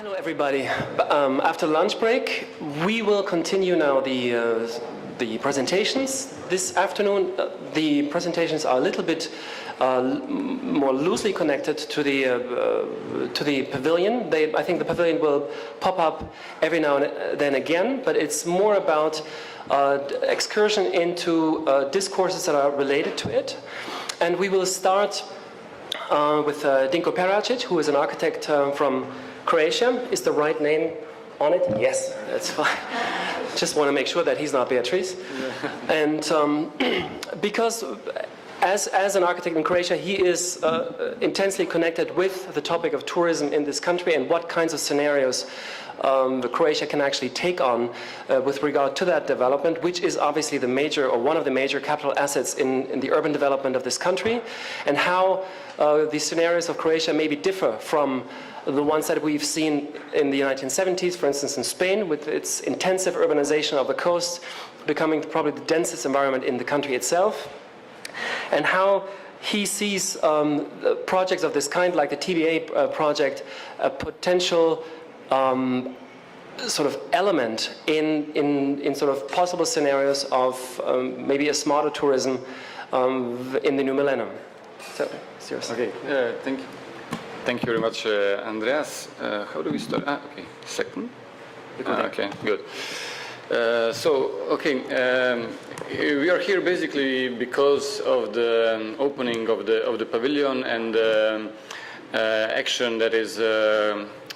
Hello, everybody. After lunch break, we will continue now the presentations. This afternoon, the presentations are a little bit more loosely connected to the pavilion. I think the pavilion will pop up every now and then again, but it's more about excursion into discourses that are related to it. And we will start with Dinko Peračić, who is an architect from Croatia. Is the right name on it? Yes, that's fine. Just want to make sure that he's not Beatriz. And because as an architect in Croatia, he is intensely connected with the topic of tourism in this country and what kinds of scenarios Croatia can actually take on with regard to that development, which is obviously the major or one of the major capital assets in the urban development of this country, and how the scenarios of Croatia maybe differ from the ones that we've seen in the 1970s, for instance, in Spain, with its intensive urbanization of the coast, becoming probably the densest environment in the country itself, and how he sees projects of this kind, like the TBA project, a potential sort of element in sort of possible scenarios of maybe a smarter tourism in the new millennium. So, it's yours. Okay, thank you. Thank you very much, Andreas. How do we start? Okay, second. Okay, good. We are here basically because of the opening of the pavilion and action that is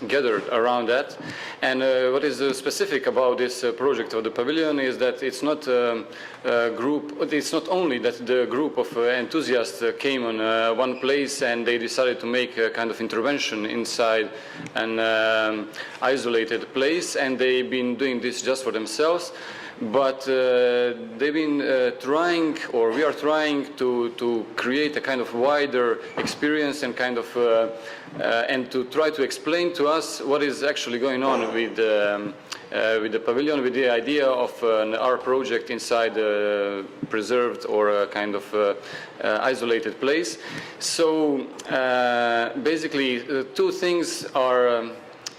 gathered around that. And what is specific about this project of the pavilion is that it's not a group, it's not only that the group of enthusiasts came on one place and they decided to make a kind of intervention inside an isolated place, and they've been doing this just for themselves. But they've been trying, or we are trying to create a kind of wider experience and kind of and to try to explain to us what is actually going on with the pavilion, with the idea of our project inside a preserved or a kind of isolated place. So basically, two things are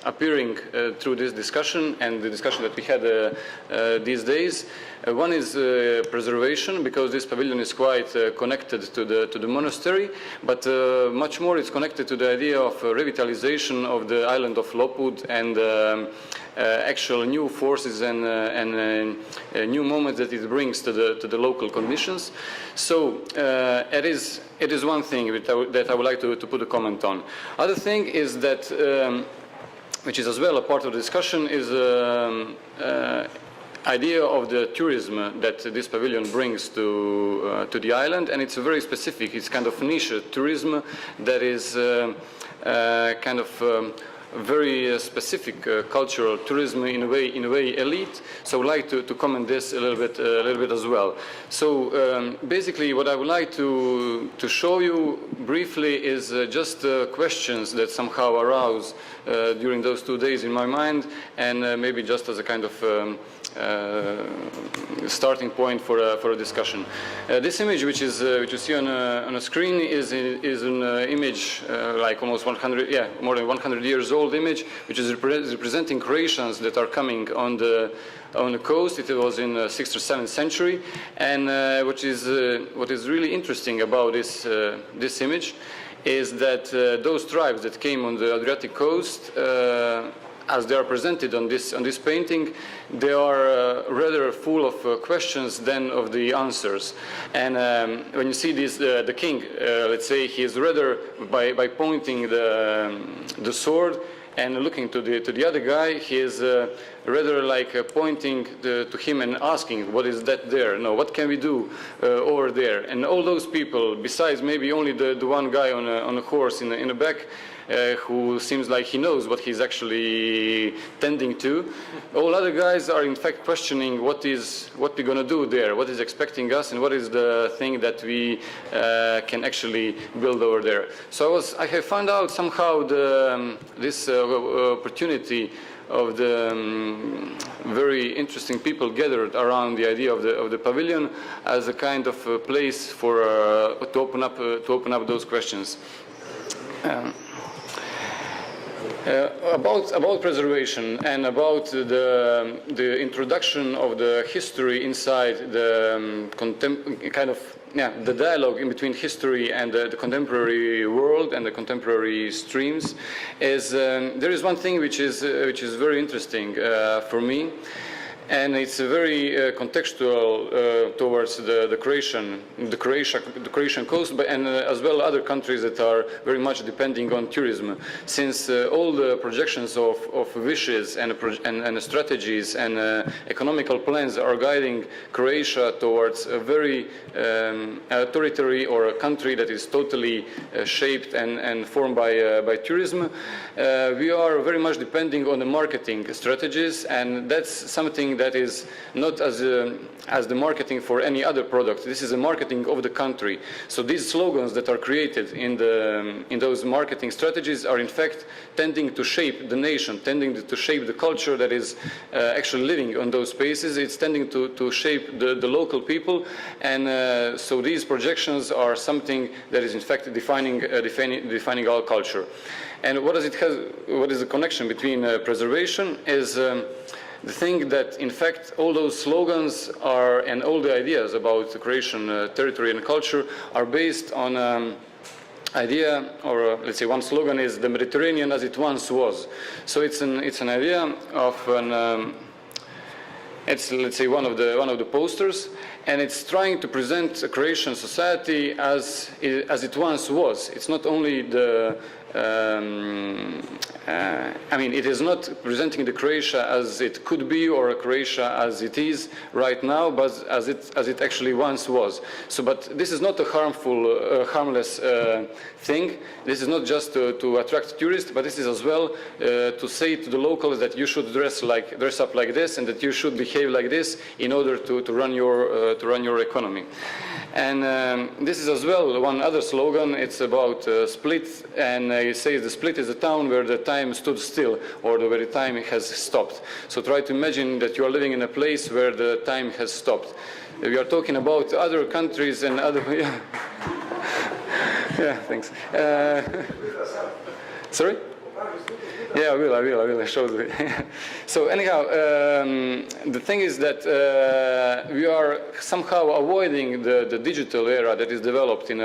appearing through this discussion and the discussion that we had these days. One is preservation, because this pavilion is quite connected to the monastery, but much more it's connected to the idea of revitalization of the island of Lopud and actual new forces and new moments that it brings to the local conditions. So it is one thing that I would like to put a comment on. Other thing is that which is as well a part of the discussion, is idea of the tourism that this pavilion brings to the island, and it's very specific. It's kind of niche tourism that is kind of very specific cultural tourism, in a way elite. So I would like to comment this a little bit as well. So basically, what I would like to show you briefly is just questions that somehow arouse during those 2 days in my mind, and maybe just as a kind of starting point for a discussion. This image, which you see on a screen, is an image like almost 100, more than 100 years old image, which is representing Croatians that are coming on the coast. It was in the 6th or 7th century, and what is really interesting about this image is that those tribes that came on the Adriatic coast, as they are presented on this painting, they are rather full of questions than of the answers. And when you see this, the king, let's say, he is rather by pointing the sword and looking to the other guy, he is rather like pointing to him and asking, what is that there? No, what can we do over there? And all those people, besides maybe only the one guy on a horse in the back, who seems like he knows what he's actually tending to. All other guys are in fact questioning what we're going to do there, what is expecting us, and what is the thing that we can actually build over there. So I have found out somehow this opportunity of the very interesting people gathered around the idea of the pavilion as a kind of place for to open up those questions. About preservation and about the introduction of the history inside the the dialogue in between history and the contemporary world and the contemporary streams is there is one thing which is very interesting for me. And it's very contextual towards the Croatian coast, but and as well other countries that are very much depending on tourism. Since all the projections of wishes and strategies and economical plans are guiding Croatia towards a very territory or a country that is totally shaped and formed by tourism, we are very much depending on the marketing strategies, and that's something that is not as the marketing for any other product. This is a marketing of the country. So these slogans that are created in those marketing strategies are in fact tending to shape the nation, tending to shape the culture that is actually living on those spaces. It's tending to shape the local people, and so these projections are something that is in fact defining our culture. And what is the connection between preservation is the thing that, in fact, all those slogans are, and all the ideas about the Croatian territory and culture are based on idea, or let's say one slogan is the Mediterranean as it once was. So it's an idea of it's, let's say, one of the posters, and it's trying to present a Croatian society as it once was. It's not only the I mean, it is not presenting the Croatia as it could be or a Croatia as it is right now, but as it actually once was. So, but this is not a harmless thing. This is not just to attract tourists, but this is as well to say to the locals that you should dress up like this, and that you should behave like this in order to run your economy. And this is as well one other slogan. It's about Split, and it says the Split is a town where the time stood still, or where the time has stopped. So try to imagine that you are living in a place where the time has stopped. We are talking about other countries and other. Yeah, yeah, thanks. Sorry? Yeah, I will show you. So anyhow, the thing is that we are somehow avoiding the digital era that is developed in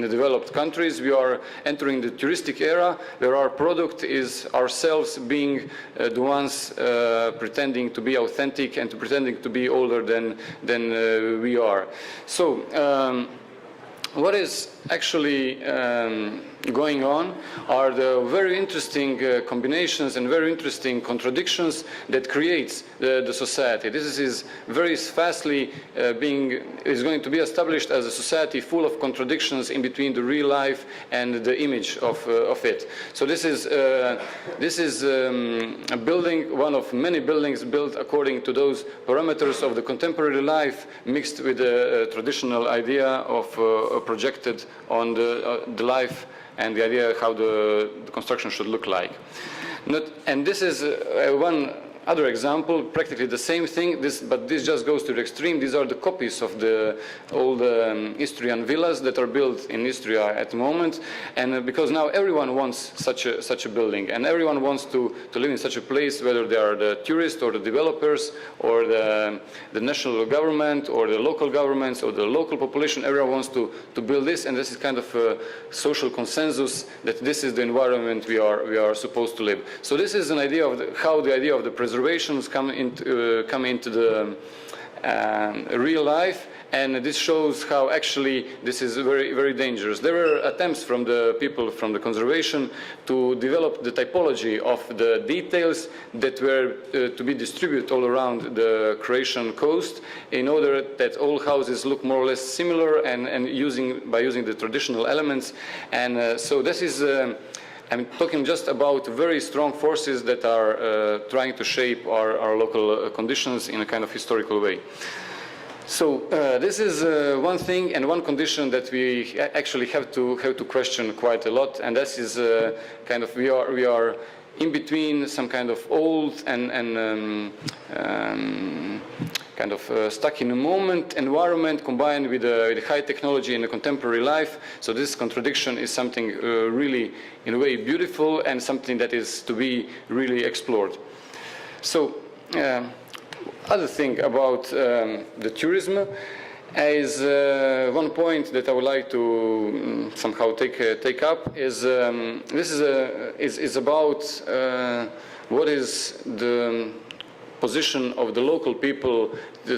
the developed countries. We are entering the touristic era, where our product is ourselves being the ones pretending to be authentic and pretending to be older than we are. So what is actually going on are the very interesting combinations and very interesting contradictions that creates the society. This is very fastly is going to be established as a society full of contradictions in between the real life and the image of it. So this is a building, one of many buildings built according to those parameters of the contemporary life, mixed with the traditional idea of projected on the life and the idea how the construction should look like. And this is one other example, practically the same thing, but this just goes to the extreme. These are the copies of the old Istrian villas that are built in Istria at the moment, and because now everyone wants such a building, and everyone wants to live in such a place, whether they are the tourists or the developers or the national government or the local governments or the local population. Everyone wants to build this, and this is kind of a social consensus that this is the environment we are supposed to live. So this is an idea of how the idea of the preservations come into the real life, and this shows how actually this is very, very dangerous. There were attempts from the people from the conservation to develop the typology of the details that were to be distributed all around the Croatian coast, in order that all houses look more or less similar, and by using the traditional elements. And so this is I'm talking just about very strong forces that are trying to shape our local conditions in a kind of historical way. So this is one thing and one condition that we actually have to question quite a lot, and this is kind of we are in between some kind of old and kind of stuck in a moment environment combined with high technology and a contemporary life. So this contradiction is something really, in a way, beautiful and something that is to be really explored. So, other thing about the tourism is one point that I would like to somehow take up is this is about what is the position of the local people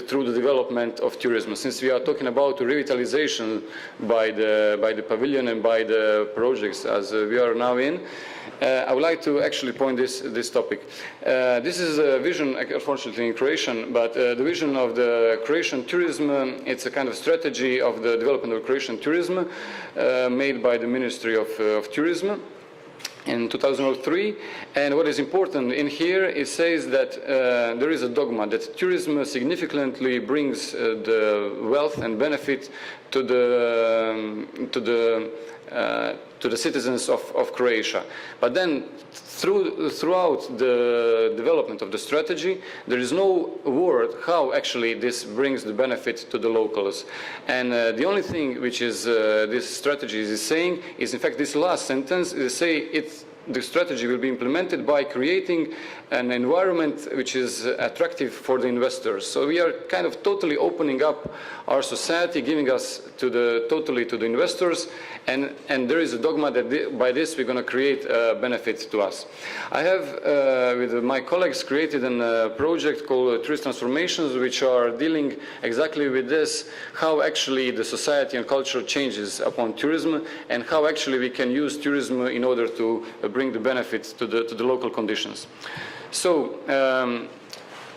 through the development of tourism. Since we are talking about revitalization by the pavilion and by the projects as we are now in, I would like to actually point this topic. This is a vision, unfortunately in Croatian, but the vision of the Croatian tourism, it's a kind of strategy of the development of Croatian tourism made by the Ministry of Tourism in 2003, and what is important in here, it says that there is a dogma that tourism significantly brings the wealth and benefit to the citizens of Croatia. But then throughout the development of the strategy, there is no word how actually this brings the benefit to the locals. And the only thing which is this strategy is saying is, in fact, this last sentence is say the strategy will be implemented by creating an environment which is attractive for the investors. So we are kind of totally opening up our society, giving us totally to the investors, and there is a dogma that by this we're going to create a benefit to us. I have, with my colleagues, created a project called Tourist Transformations, which are dealing exactly with this, how actually the society and culture changes upon tourism, and how actually we can use tourism in order to bring the benefits to the local conditions. So,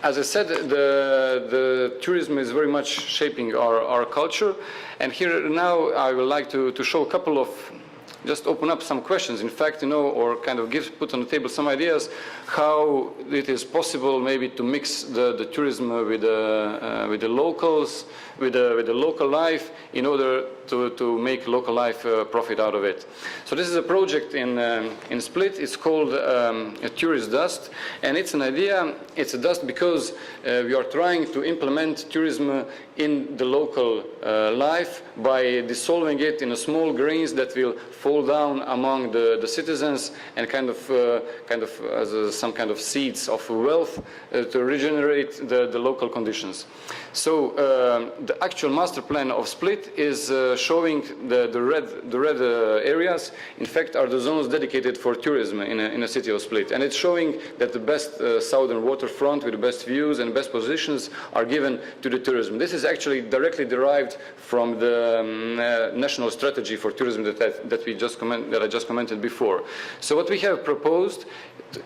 as I said, the tourism is very much shaping our culture, and here now I would like to show a couple of, just open up some questions, in fact, or kind of put on the table some ideas how it is possible maybe to mix the tourism with the locals, with the local life, in order to make local life profit out of it. So this is a project in Split. It's called a tourist dust, and it's an idea. It's a dust because we are trying to implement tourism in the local life by dissolving it in a small grains that will fall down among the citizens and kind of as some kind of seeds of wealth to regenerate the local conditions. So the actual master plan of Split is showing the red areas, in fact, are the zones dedicated for tourism in a city of Split, and it's showing that the best southern waterfront with the best views and best positions are given to the tourism. This is actually directly derived from the national strategy for tourism that I just commented before. So what we have proposed,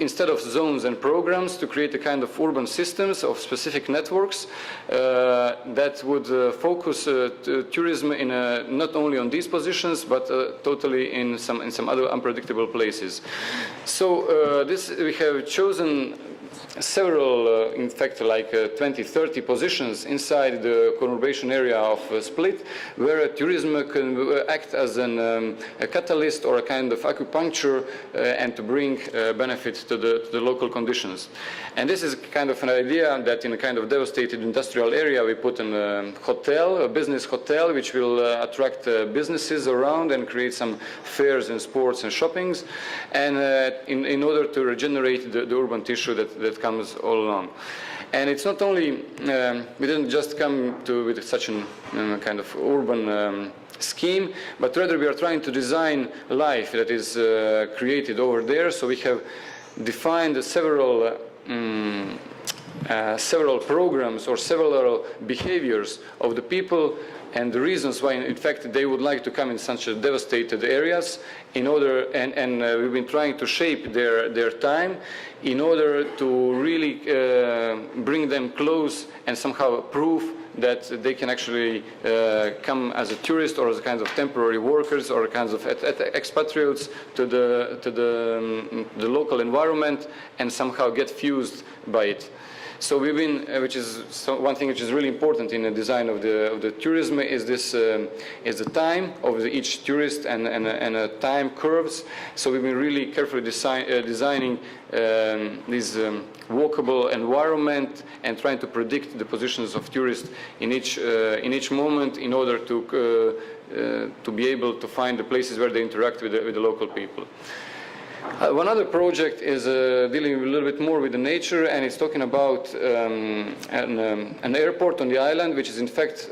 instead of zones and programs, to create a kind of urban systems of specific networks that would focus tourism in not only on these positions, but totally in some other unpredictable places. So this we have chosen several, in fact, like 20-30 positions inside the conurbation area of Split, where tourism can act as a catalyst or a kind of acupuncture and to bring benefits to the local conditions. And this is kind of an idea that in a kind of devastated industrial area we put a hotel, a business hotel, which will attract businesses around and create some fairs and sports and shoppings, and in order to regenerate the urban tissue that comes all along. And it's not only, we didn't just come with such a kind of urban scheme, but rather we are trying to design life that is created over there. So we have defined several programs or several behaviors of the people and the reasons why, in fact, they would like to come in such devastated areas in order, and we've been trying to shape their time in order to really bring them close and somehow prove that they can actually come as a tourist or as a kind of temporary workers or kinds of expatriates to the local environment and somehow get fused by it. So we've been, one thing which is really important in the design of the tourism is this is the time of each tourist and time curves. So we've been really carefully designing this walkable environment and trying to predict the positions of tourists in each moment in order to be able to find the places where they interact with the local people. One other project is dealing a little bit more with the nature, and it's talking about an airport on the island, which is in fact,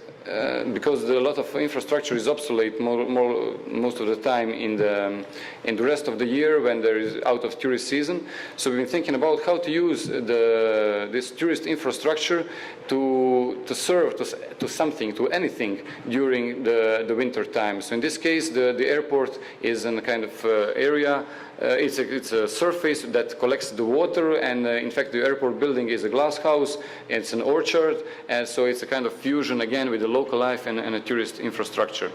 because a lot of infrastructure is obsolete most of the time in the rest of the year when there is out of tourist season. So we've been thinking about how to use this tourist infrastructure to serve to something, to anything during the winter time. So in this case, the airport is in a kind of area. It's a surface that collects the water, and in fact the airport building is a glass house, it's an orchard, and so it's a kind of fusion again with the local life and a tourist infrastructure.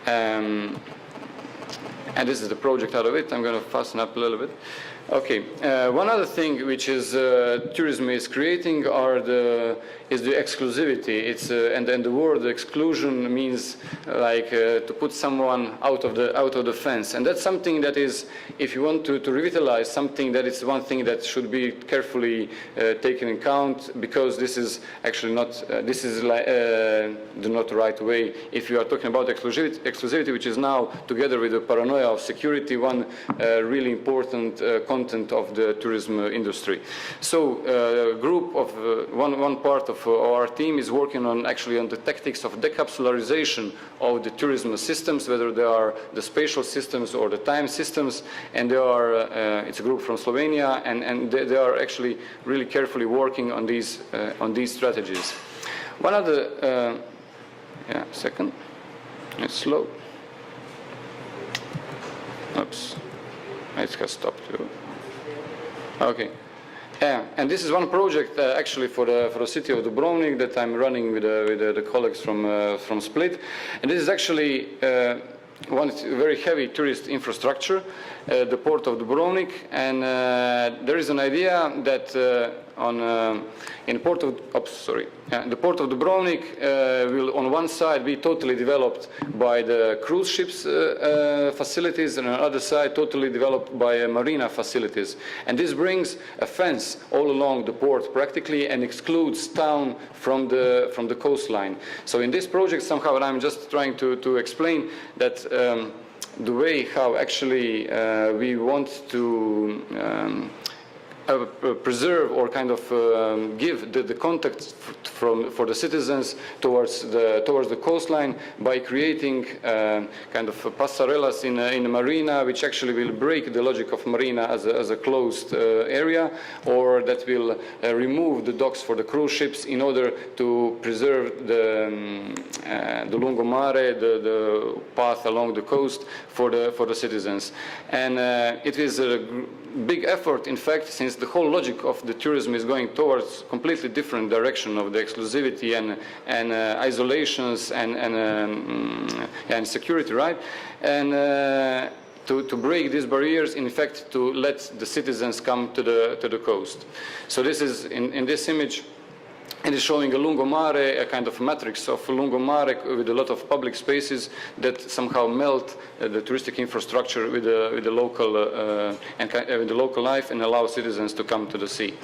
And this is the project out of it. I'm going to fasten up a little bit. Okay, one other thing which is tourism is creating is the exclusivity. It's and the word exclusion means like to put someone out of the fence, and that's something that is, if you want to revitalize something, that is one thing that should be carefully taken in account, because this is actually not the not right way. If you are talking about exclusivity, which is now together with the paranoia of security, one really important content of the tourism industry. So a group of one part of our team is working on the tactics of decapsularization of the tourism systems, whether they are the spatial systems or the time systems, and they are it's a group from Slovenia, and they are actually really carefully working on these strategies. One other second, it's slow. Oops, it has stopped too. Okay, and this is one project actually for the city of Dubrovnik that I'm running with the colleagues from Split, and this is actually one very heavy tourist infrastructure, the port of Dubrovnik, and there is an idea that in the port of Dubrovnik will on one side be totally developed by the cruise ships facilities, and on the other side totally developed by marina facilities. And this brings a fence all along the port practically and excludes town from the coastline. So in this project somehow, and I'm just trying to explain that the way how actually we want to preserve or kind of give the contact for the citizens towards the coastline by creating kind of passerellas in a marina, which actually will break the logic of marina as a closed area, or that will remove the docks for the cruise ships in order to preserve the lungomare, the path along the coast for the citizens. And it is a big effort, in fact, since the whole logic of the tourism is going towards completely different direction of the exclusivity and isolations and security, right? And to break these barriers, in fact, to let the citizens come to the coast. So this is in this image. It is showing a lungomare, a kind of matrix of lungomare with a lot of public spaces that somehow melt the touristic infrastructure with the local with the local life and allow citizens to come to the sea.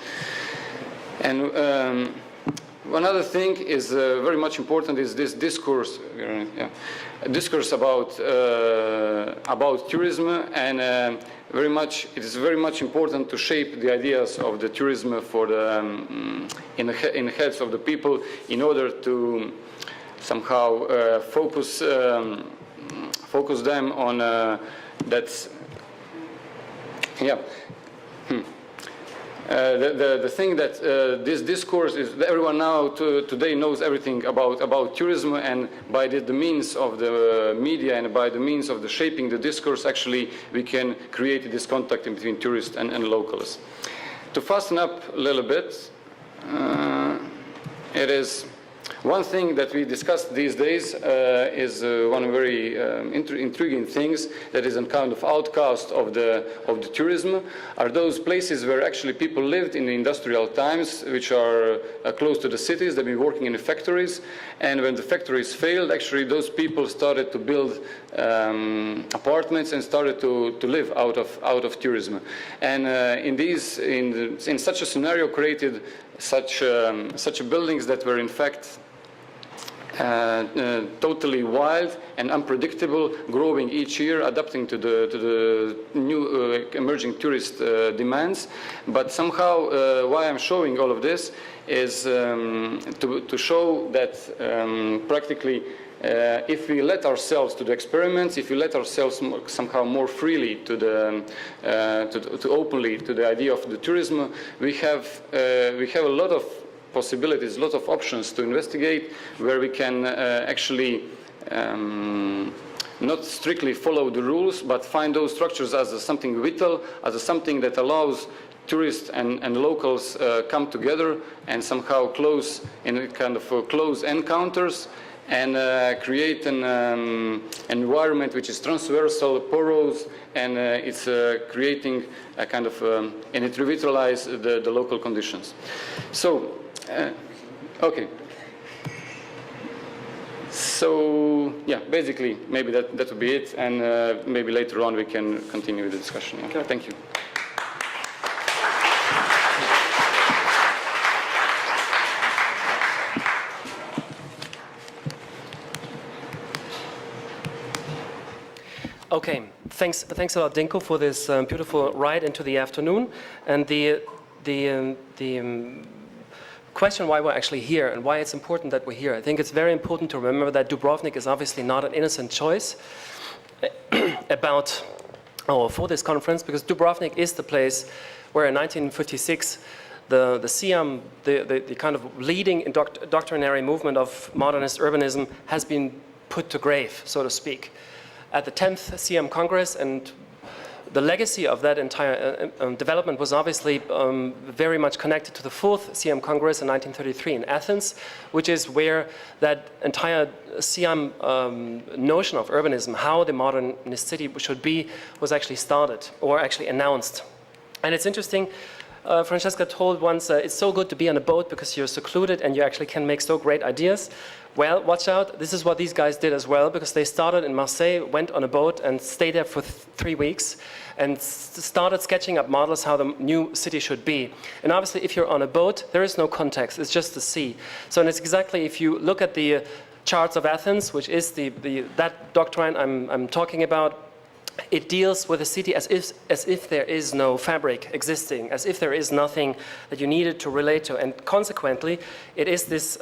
And one other thing is very much important is this discourse, discourse about tourism, and it is very much important to shape the ideas of the tourism for in the heads of the people in order to somehow focus them on that. Yeah. The thing that this discourse is, everyone now today knows everything about tourism, and by the means of the media and by the means of the shaping the discourse, actually we can create this contact in between tourists and locals. To fasten up a little bit, it is One thing that we discussed these days is one very intriguing things that is a kind of outcast of the tourism, are those places where actually people lived in the industrial times, which are close to the cities. They've been working in the factories, and when the factories failed, actually those people started to build apartments and started to live out of tourism. And in such a scenario created such buildings that were in fact totally wild and unpredictable, growing each year, adapting to the new emerging tourist demands. But somehow, why I'm showing all of this is to show that practically if we let ourselves to the experiments, if we let ourselves somehow more freely to openly to the idea of the tourism, we have a lot of possibilities, a lot of options to investigate, where we can actually not strictly follow the rules, but find those structures as something vital, as something that allows tourists and locals come together and somehow close in kind of close encounters, and create an environment which is transversal, porous, and it's creating a kind of, and it revitalizes the local conditions. So, okay. So, yeah, basically, maybe that would be it, and maybe later on we can continue with the discussion. Yeah. Okay. Thank you. Okay, thanks a lot, Dinko, for this beautiful ride into the afternoon. And the question why we're actually here and why it's important that we're here. I think it's very important to remember that Dubrovnik is obviously not an innocent choice for this conference, because Dubrovnik is the place where in 1956 the SIAM, the kind of leading doctrinary movement of modernist urbanism, has been put to grave, so to speak, at the 10th SIAM Congress. And the legacy of that entire development was obviously very much connected to the 4th SIAM Congress in 1933 in Athens, which is where that entire SIAM notion of urbanism, how the modernist city should be, was actually started or actually announced. And it's interesting, Francesca told once, it's so good to be on a boat because you're secluded and you actually can make so great ideas. Well, watch out, this is what these guys did as well, because they started in Marseille, went on a boat and stayed there for 3 weeks and started sketching up models how the new city should be. And obviously, if you're on a boat, there is no context, it's just the sea. So, and it's exactly, if you look at the charts of Athens, which is that doctrine I'm talking about, it deals with the city as if there is no fabric existing, as if there is nothing that you needed to relate to. And consequently, it is this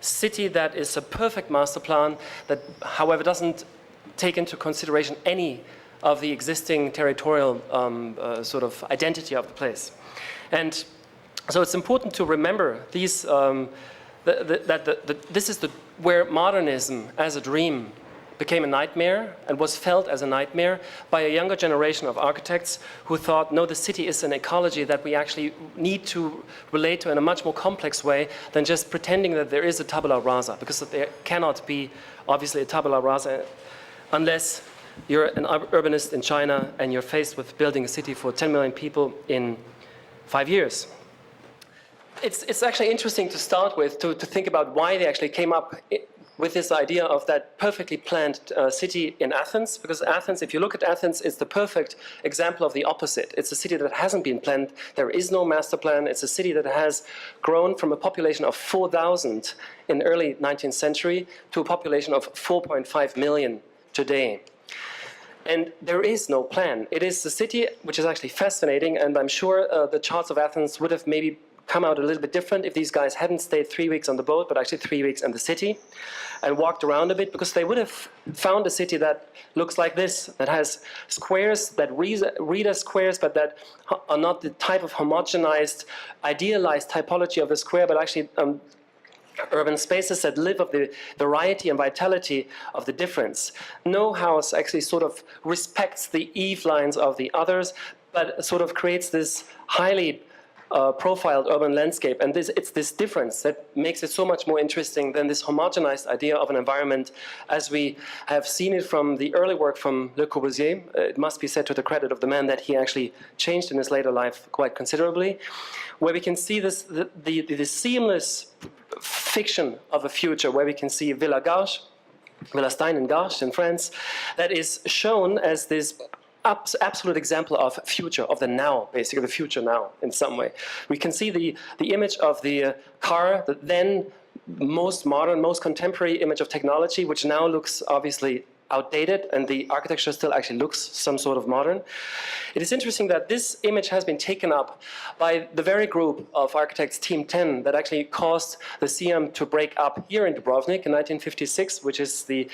city that is a perfect master plan that, however, doesn't take into consideration any of the existing territorial sort of identity of the place. And so it's important to remember these, this is where modernism as a dream became a nightmare and was felt as a nightmare by a younger generation of architects who thought, no, the city is an ecology that we actually need to relate to in a much more complex way than just pretending that there is a tabula rasa, because there cannot be, obviously, a tabula rasa unless you're an urbanist in China and you're faced with building a city for 10 million people in 5 years. It's actually interesting to start with, to think about why they actually came up with this idea of that perfectly planned city in Athens, because Athens, if you look at Athens, it's the perfect example of the opposite. It's a city that hasn't been planned. There is no master plan. It's a city that has grown from a population of 4,000 in the early 19th century to a population of 4.5 million today. And there is no plan. It is a city which is actually fascinating, and I'm sure the charts of Athens would have maybe come out a little bit different if these guys hadn't stayed 3 weeks on the boat, but actually 3 weeks in the city and walked around a bit, because they would have found a city that looks like this, that has squares that read as squares, but that are not the type of homogenized, idealized typology of the square, but actually urban spaces that live of the variety and vitality of the difference. No house actually sort of respects the eve lines of the others, but sort of creates this highly profiled urban landscape. And it's this difference that makes it so much more interesting than this homogenized idea of an environment as we have seen it from the early work from Le Corbusier. It must be said to the credit of the man that he actually changed in his later life quite considerably, where we can see this, the seamless fiction of a future, where we can see Villa Garches, Villa Stein and Garches in France, that is shown as this absolute example of future, of the now, basically the future now in some way. We can see the image of the car, the then most modern, most contemporary image of technology, which now looks obviously outdated, and the architecture still actually looks some sort of modern. It is interesting that this image has been taken up by the very group of architects, Team 10, that actually caused the CM to break up here in Dubrovnik in 1956, which is the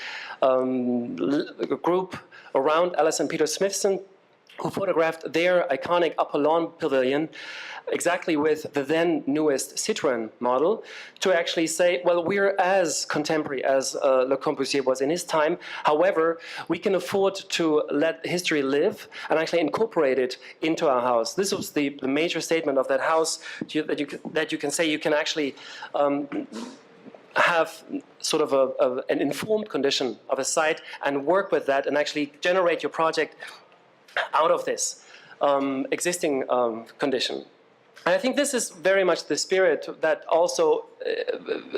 group around Alice and Peter Smithson, who photographed their iconic upper lawn pavilion exactly with the then newest Citroën model, to actually say, well, we're as contemporary as Le Corbusier was in his time. However, we can afford to let history live and actually incorporate it into our house. This was the major statement of that house, that you can say you can actually have sort of an informed condition of a site and work with that and actually generate your project out of this existing condition. And I think this is very much the spirit that also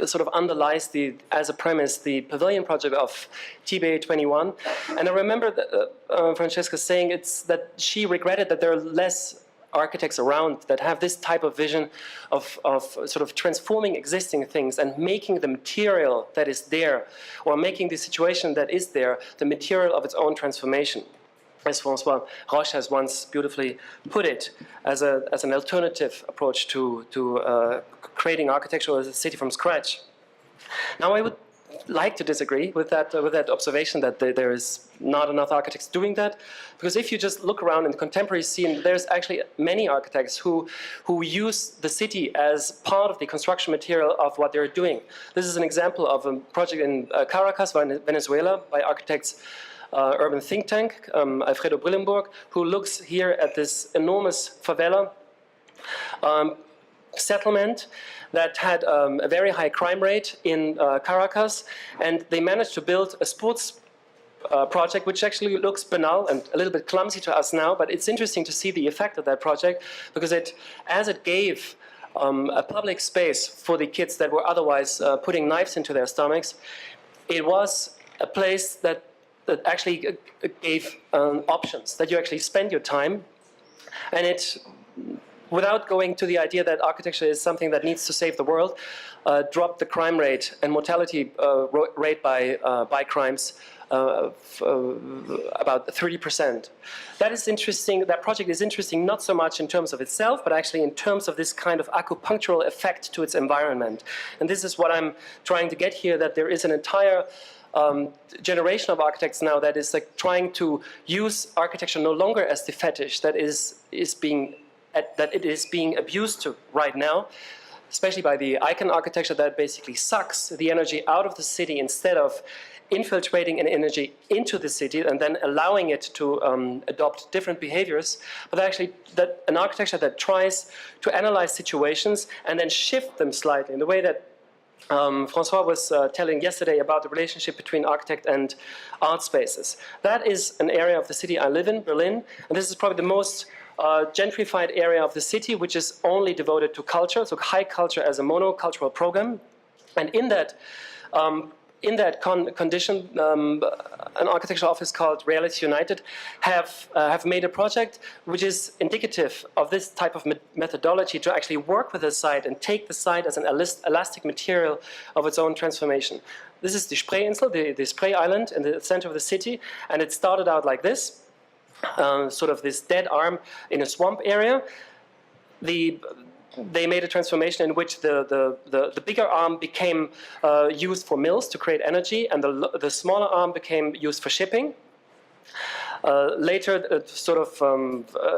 sort of underlies as a premise, the pavilion project of TBA21. And I remember Francesca saying that she regretted that there are less architects around that have this type of vision of sort of transforming existing things and making the material that is there, or making the situation that is there, the material of its own transformation. As François Roche has once beautifully put it, as an alternative approach to creating architecture as a city from scratch. Now, I would like to disagree with that observation that there is not enough architects doing that, because if you just look around in the contemporary scene, there's actually many architects who use the city as part of the construction material of what they're doing. This is an example of a project in Caracas, Venezuela, by architects. Urban think tank, Alfredo Brillenburg, who looks here at this enormous favela settlement that had a very high crime rate in Caracas, and they managed to build a sports project which actually looks banal and a little bit clumsy to us now, but it's interesting to see the effect of that project, because as it gave a public space for the kids that were otherwise putting knives into their stomachs, it was a place that actually gave options, that you actually spend your time, and it, without going to the idea that architecture is something that needs to save the world, dropped the crime rate and mortality rate by crimes about 30%. That is interesting. That project is interesting not so much in terms of itself, but actually in terms of this kind of acupunctural effect to its environment. And this is what I'm trying to get here, that there is an entire generation of architects now that is like trying to use architecture no longer as the fetish that it is being abused to right now, especially by the icon architecture that basically sucks the energy out of the city instead of infiltrating an energy into the city and then allowing it to adopt different behaviors, but actually that an architecture that tries to analyze situations and then shift them slightly in the way that François was telling yesterday about the relationship between architect and art spaces. That is an area of the city I live in, Berlin, and this is probably the most gentrified area of the city, which is only devoted to culture, so high culture as a monocultural program. And in that condition, an architectural office called Reality United have made a project which is indicative of this type of methodology to actually work with the site and take the site as an elastic material of its own transformation. This is the Spreeinsel, the Spree Island in the center of the city, and it started out like this, sort of this dead arm in a swamp area. They made a transformation in which the bigger arm became used for mills to create energy, and the smaller arm became used for shipping. Later, sort of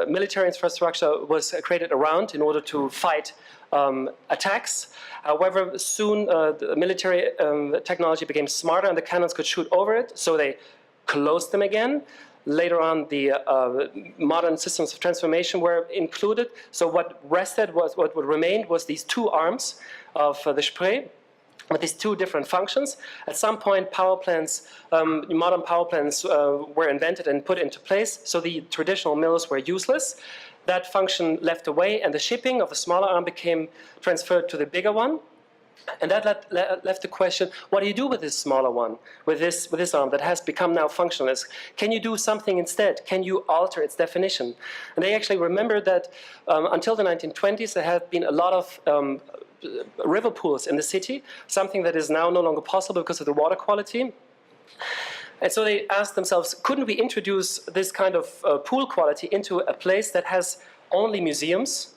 military infrastructure was created around in order to fight attacks. However, soon the military technology became smarter and the cannons could shoot over it, so they closed them again. later on, the modern systems of transformation were included. So what remained was these two arms of the Spree, with these two different functions. At some point, power plants, modern power plants were invented and put into place, so the traditional mills were useless. That function left away, and the shipping of the smaller arm became transferred to the bigger one. And that left the question, what do you do with this smaller one, with this arm that has become now functionless? Can you do something instead? Can you alter its definition? And they actually remembered that until the 1920s, there had been a lot of river pools in the city, something that is now no longer possible because of the water quality. And so they asked themselves, couldn't we introduce this kind of pool quality into a place that has only museums,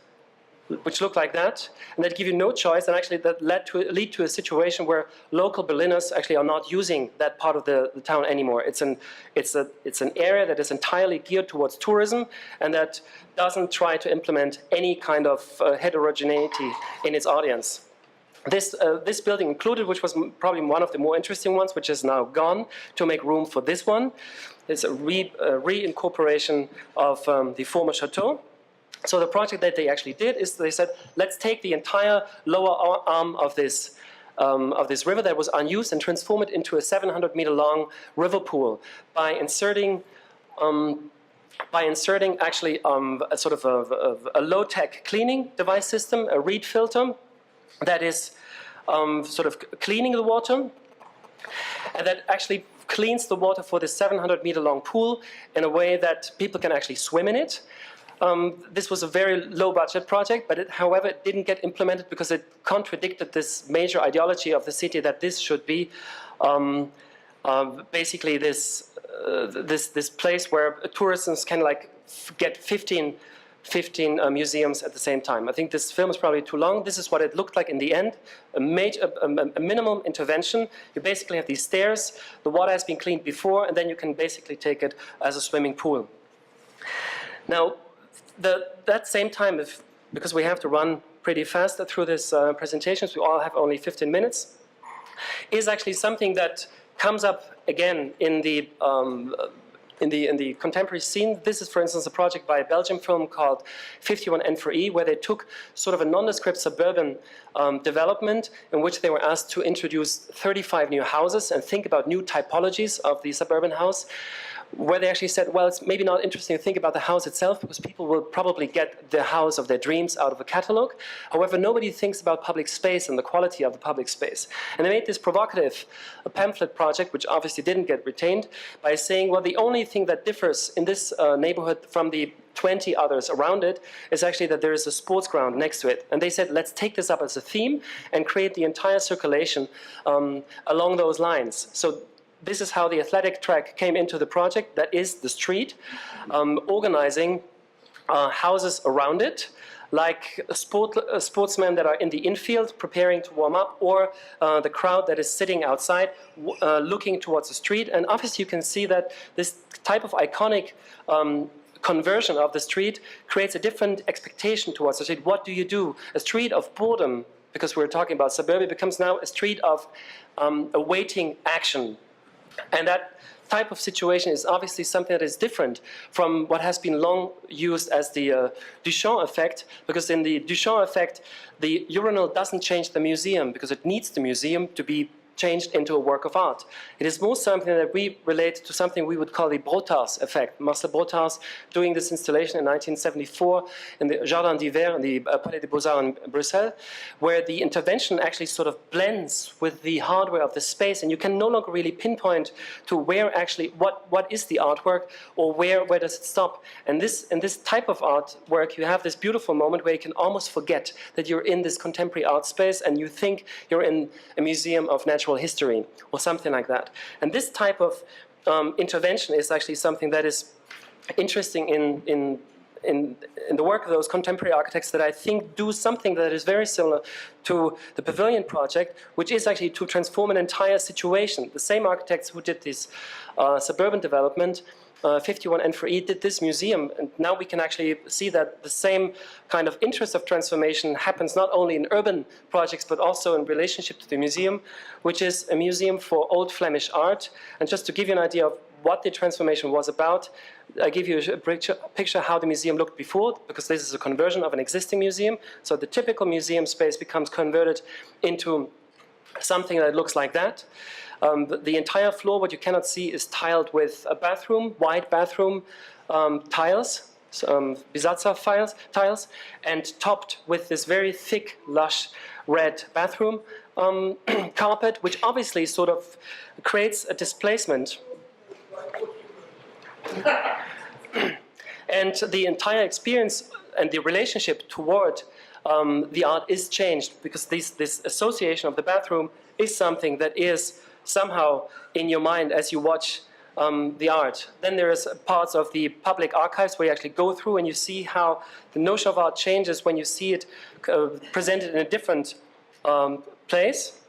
which look like that, and that give you no choice, and actually that lead to a situation where local Berliners actually are not using that part of the town anymore. It's an area that is entirely geared towards tourism, and that doesn't try to implement any kind of heterogeneity in its audience. This building included, which was probably one of the more interesting ones, which is now gone, to make room for this one. It's a reincorporation of the former chateau. So the project that they actually did is they said, let's take the entire lower arm of this river that was unused and transform it into a 700-meter long river pool by inserting actually a sort of a low-tech cleaning device system, a reed filter that is sort of cleaning the water, and that actually cleans the water for this 700-meter long pool in a way that people can actually swim in it. This was a very low-budget project, but however, it didn't get implemented because it contradicted this major ideology of the city that this should be basically this place where tourists can like get 15 museums at the same time. I think this film is probably too long. This is what it looked like in the end. A minimum intervention. You basically have these stairs. The water has been cleaned before, and then you can basically take it as a swimming pool. Now, that same time, because we have to run pretty fast through this presentation, so we all have only 15 minutes, is actually something that comes up again in the contemporary scene. This is, for instance, a project by a Belgian film called 51 N4E, where they took sort of a nondescript suburban development in which they were asked to introduce 35 new houses and think about new typologies of the suburban house, where they actually said, well, it's maybe not interesting to think about the house itself because people will probably get the house of their dreams out of a catalog. However, nobody thinks about public space and the quality of the public space. And they made this provocative pamphlet project, which obviously didn't get retained, by saying, well, the only thing that differs in this neighborhood from the 20 others around it is actually that there is a sports ground next to it. And they said, let's take this up as a theme and create the entire circulation along those lines. So this is how the athletic track came into the project. That is the street, organizing houses around it, like sportsmen that are in the infield preparing to warm up, or the crowd that is sitting outside looking towards the street. And obviously you can see that this type of iconic conversion of the street creates a different expectation towards the street. What do you do? A street of boredom, because we're talking about suburbia, becomes now a street of awaiting action. And that type of situation is obviously something that is different from what has been long used as the Duchamp effect, because in the Duchamp effect, the urinal doesn't change the museum because it needs the museum to be changed into a work of art. It is more something that we relate to something we would call the Brothaus effect. Marcel Brothaus doing this installation in 1974 in the Jardin d'Hiver in the Palais des Beaux-Arts in Brussels, where the intervention actually sort of blends with the hardware of the space, and you can no longer really pinpoint to where actually, what is the artwork, or where does it stop. And in this type of artwork, you have this beautiful moment where you can almost forget that you're in this contemporary art space and you think you're in a museum of natural history or something like that. And this type of intervention is actually something that is interesting in the work of those contemporary architects that I think do something that is very similar to the Pavilion project, which is actually to transform an entire situation. The same architects who did this suburban development, 51 N4E, did this museum, and now we can actually see that the same kind of interest of transformation happens not only in urban projects but also in relationship to the museum, which is a museum for old Flemish art. And just to give you an idea of what the transformation was about. I give you a picture how the museum looked before, because this is a conversion of an existing museum. So the typical museum space becomes converted into something that looks like that. The entire floor, what you cannot see, is tiled with a bathroom, wide bathroom tiles, Bisazza tiles, and topped with this very thick, lush red bathroom carpet, which obviously sort of creates a displacement. And the entire experience and the relationship toward the art is changed, because this association of the bathroom is something that is somehow in your mind as you watch the art. Then there is parts of the public archives where you actually go through and you see how the notion of art changes when you see it presented in a different place.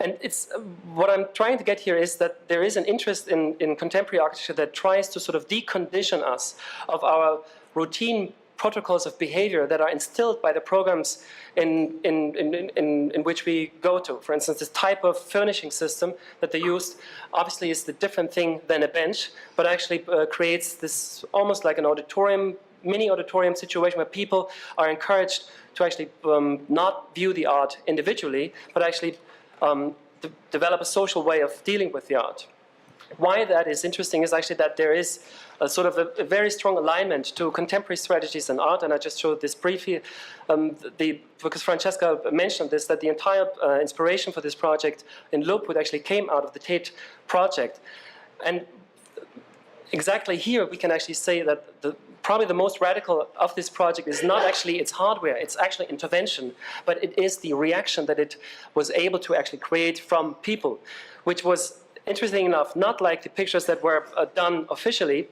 And it's what I'm trying to get here is that there is an interest in contemporary architecture that tries to sort of decondition us of our routine protocols of behavior that are instilled by the programs in which we go to. For instance, this type of furnishing system that they used obviously is a different thing than a bench, but actually creates this almost like an auditorium, mini auditorium situation where people are encouraged to actually not view the art individually, but actually develop a social way of dealing with the art. Why that is interesting is actually that there is a sort of a very strong alignment to contemporary strategies in art, and I just showed this briefly because Francesca mentioned this, that the entire inspiration for this project in Lopud actually came out of the Tate project. And exactly here we can actually say that probably the most radical of this project is not actually its hardware, it's actually intervention, but it is the reaction that it was able to actually create from people, which was, interesting enough, not like the pictures that were done officially,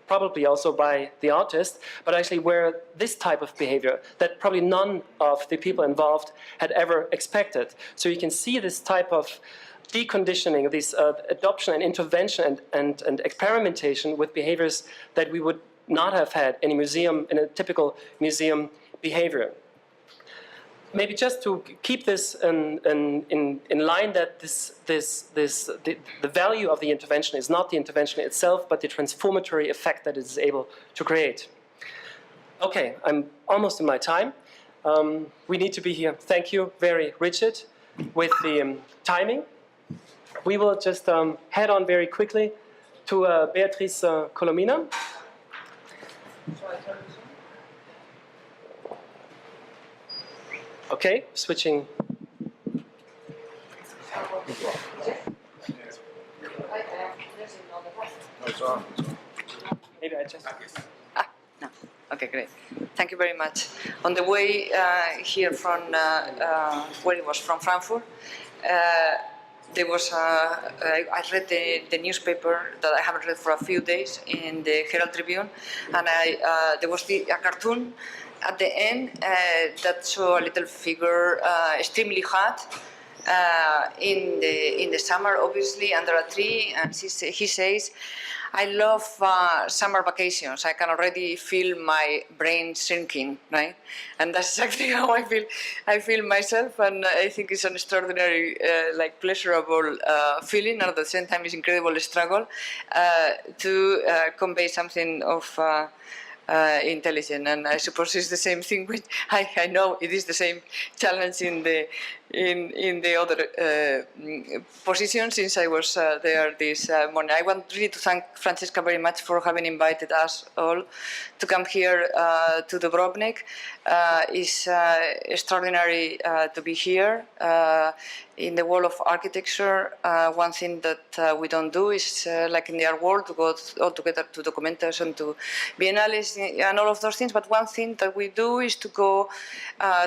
probably also by the artist, but actually were this type of behavior that probably none of the people involved had ever expected. So you can see this type of deconditioning, this adoption and intervention and experimentation with behaviors that we would not have had in a museum, in a typical museum behavior. Maybe just to keep this in line, that the value of the intervention is not the intervention itself, but the transformatory effect that it is able to create. Okay, I'm almost in my time. We need to be here. Thank you, very rigid with the timing. We will just head on very quickly to Beatriz Colomina. Okay, switching. Maybe I just. No. Okay, great. Thank you very much. On the way here from where it was, from Frankfurt, there was I read the newspaper that I haven't read for a few days in the Herald Tribune, and there was a cartoon at the end that saw a little figure extremely hot in the summer, obviously under a tree, and he says, "I love summer vacations. I can already feel my brain shrinking," right? And that's exactly how I feel myself, and I think it's an extraordinary, pleasurable feeling, and at the same time it's incredible struggle to convey something of intelligent. And I suppose it's the same thing with, I know it is the same challenge in the other position, since I was there this morning. I want really to thank Francesca very much for having invited us all to come here to Dubrovnik. It's extraordinary to be here. In the world of architecture, one thing that we don't do is, like in the art world, to go all together to documenters and to biennales and all of those things, but one thing that we do is to go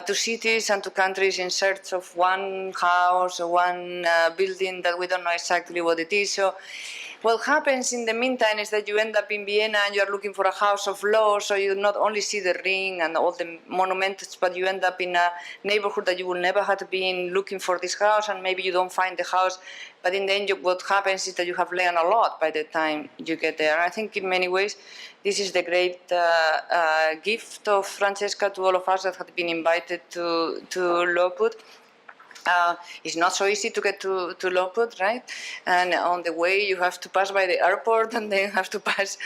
to cities and to countries in search of one house or one building that we don't know exactly what it is. So what happens in the meantime is that you end up in Vienna and you're looking for a house of law, so you not only see the ring and all the monuments, but you end up in a neighborhood that you would never have been looking for this house, and maybe you don't find the house, but in the end what happens is that you have learned a lot by the time you get there. And I think in many ways this is the great gift of Francesca to all of us that have been invited to Lopud. It's not so easy to get to Lopud, right? And on the way you have to pass by the airport, and then you have to pass.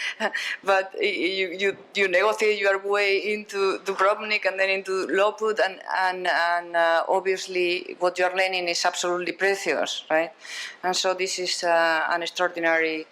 But you negotiate your way into Dubrovnik and then into Lopud, and obviously what you are learning is absolutely precious, right? And so this is an extraordinary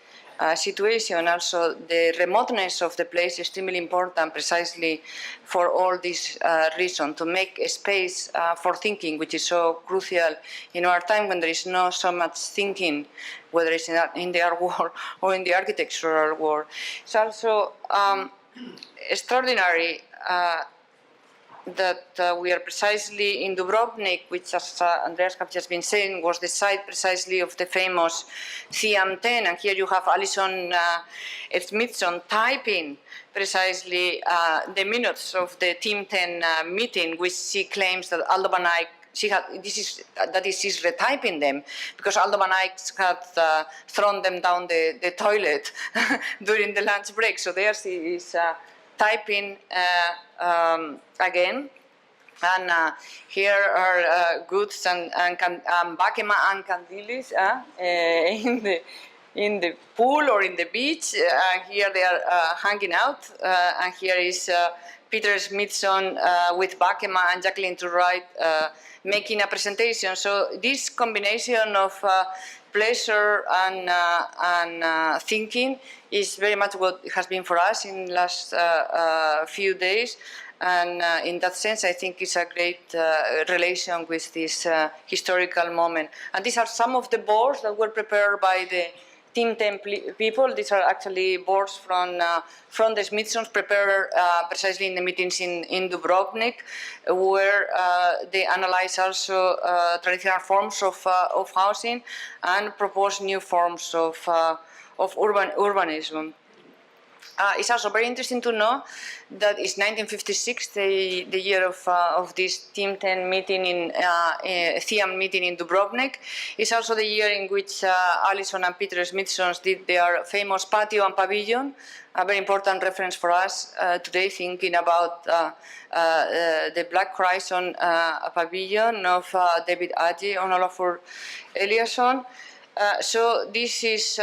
situation. Also, the remoteness of the place is extremely important precisely for all this reason, to make a space for thinking, which is so crucial in our time when there is not so much thinking, whether it's in the art world or in the architectural world. It's also extraordinary that we are precisely in Dubrovnik, which, as Andreas has just been saying, was the site precisely of the famous CM10. And here you have Alison Smithson typing precisely the minutes of the Team 10 meeting, which she claims that Aldo van Eyck, she's retyping them because Aldo van Eyck had thrown them down the toilet during the lunch break. So there she is typing again, and here are Goods and Bakema and Candilis in the pool or in the beach. Here they are hanging out, and here is Peter Smithson with Bakema and Jacqueline to Wright making a presentation. So this combination of pleasure and thinking is very much what it has been for us in the last few days. And in that sense, I think it's a great relation with this historical moment. And these are some of the boards that were prepared by the Team 10 people. These are actually boards from the Smithsons prepared precisely in the meetings in Dubrovnik, where they analyze also traditional forms of housing and propose new forms of urbanism. It's also very interesting to know that it's 1956, the year of this Team 10 meeting THEAM meeting in Dubrovnik. It's also the year in which Alison and Peter Smithson did their famous patio and pavilion, a very important reference for us today, thinking about the Black Horizon pavilion of David Adjaye and Olafur Eliasson. So this is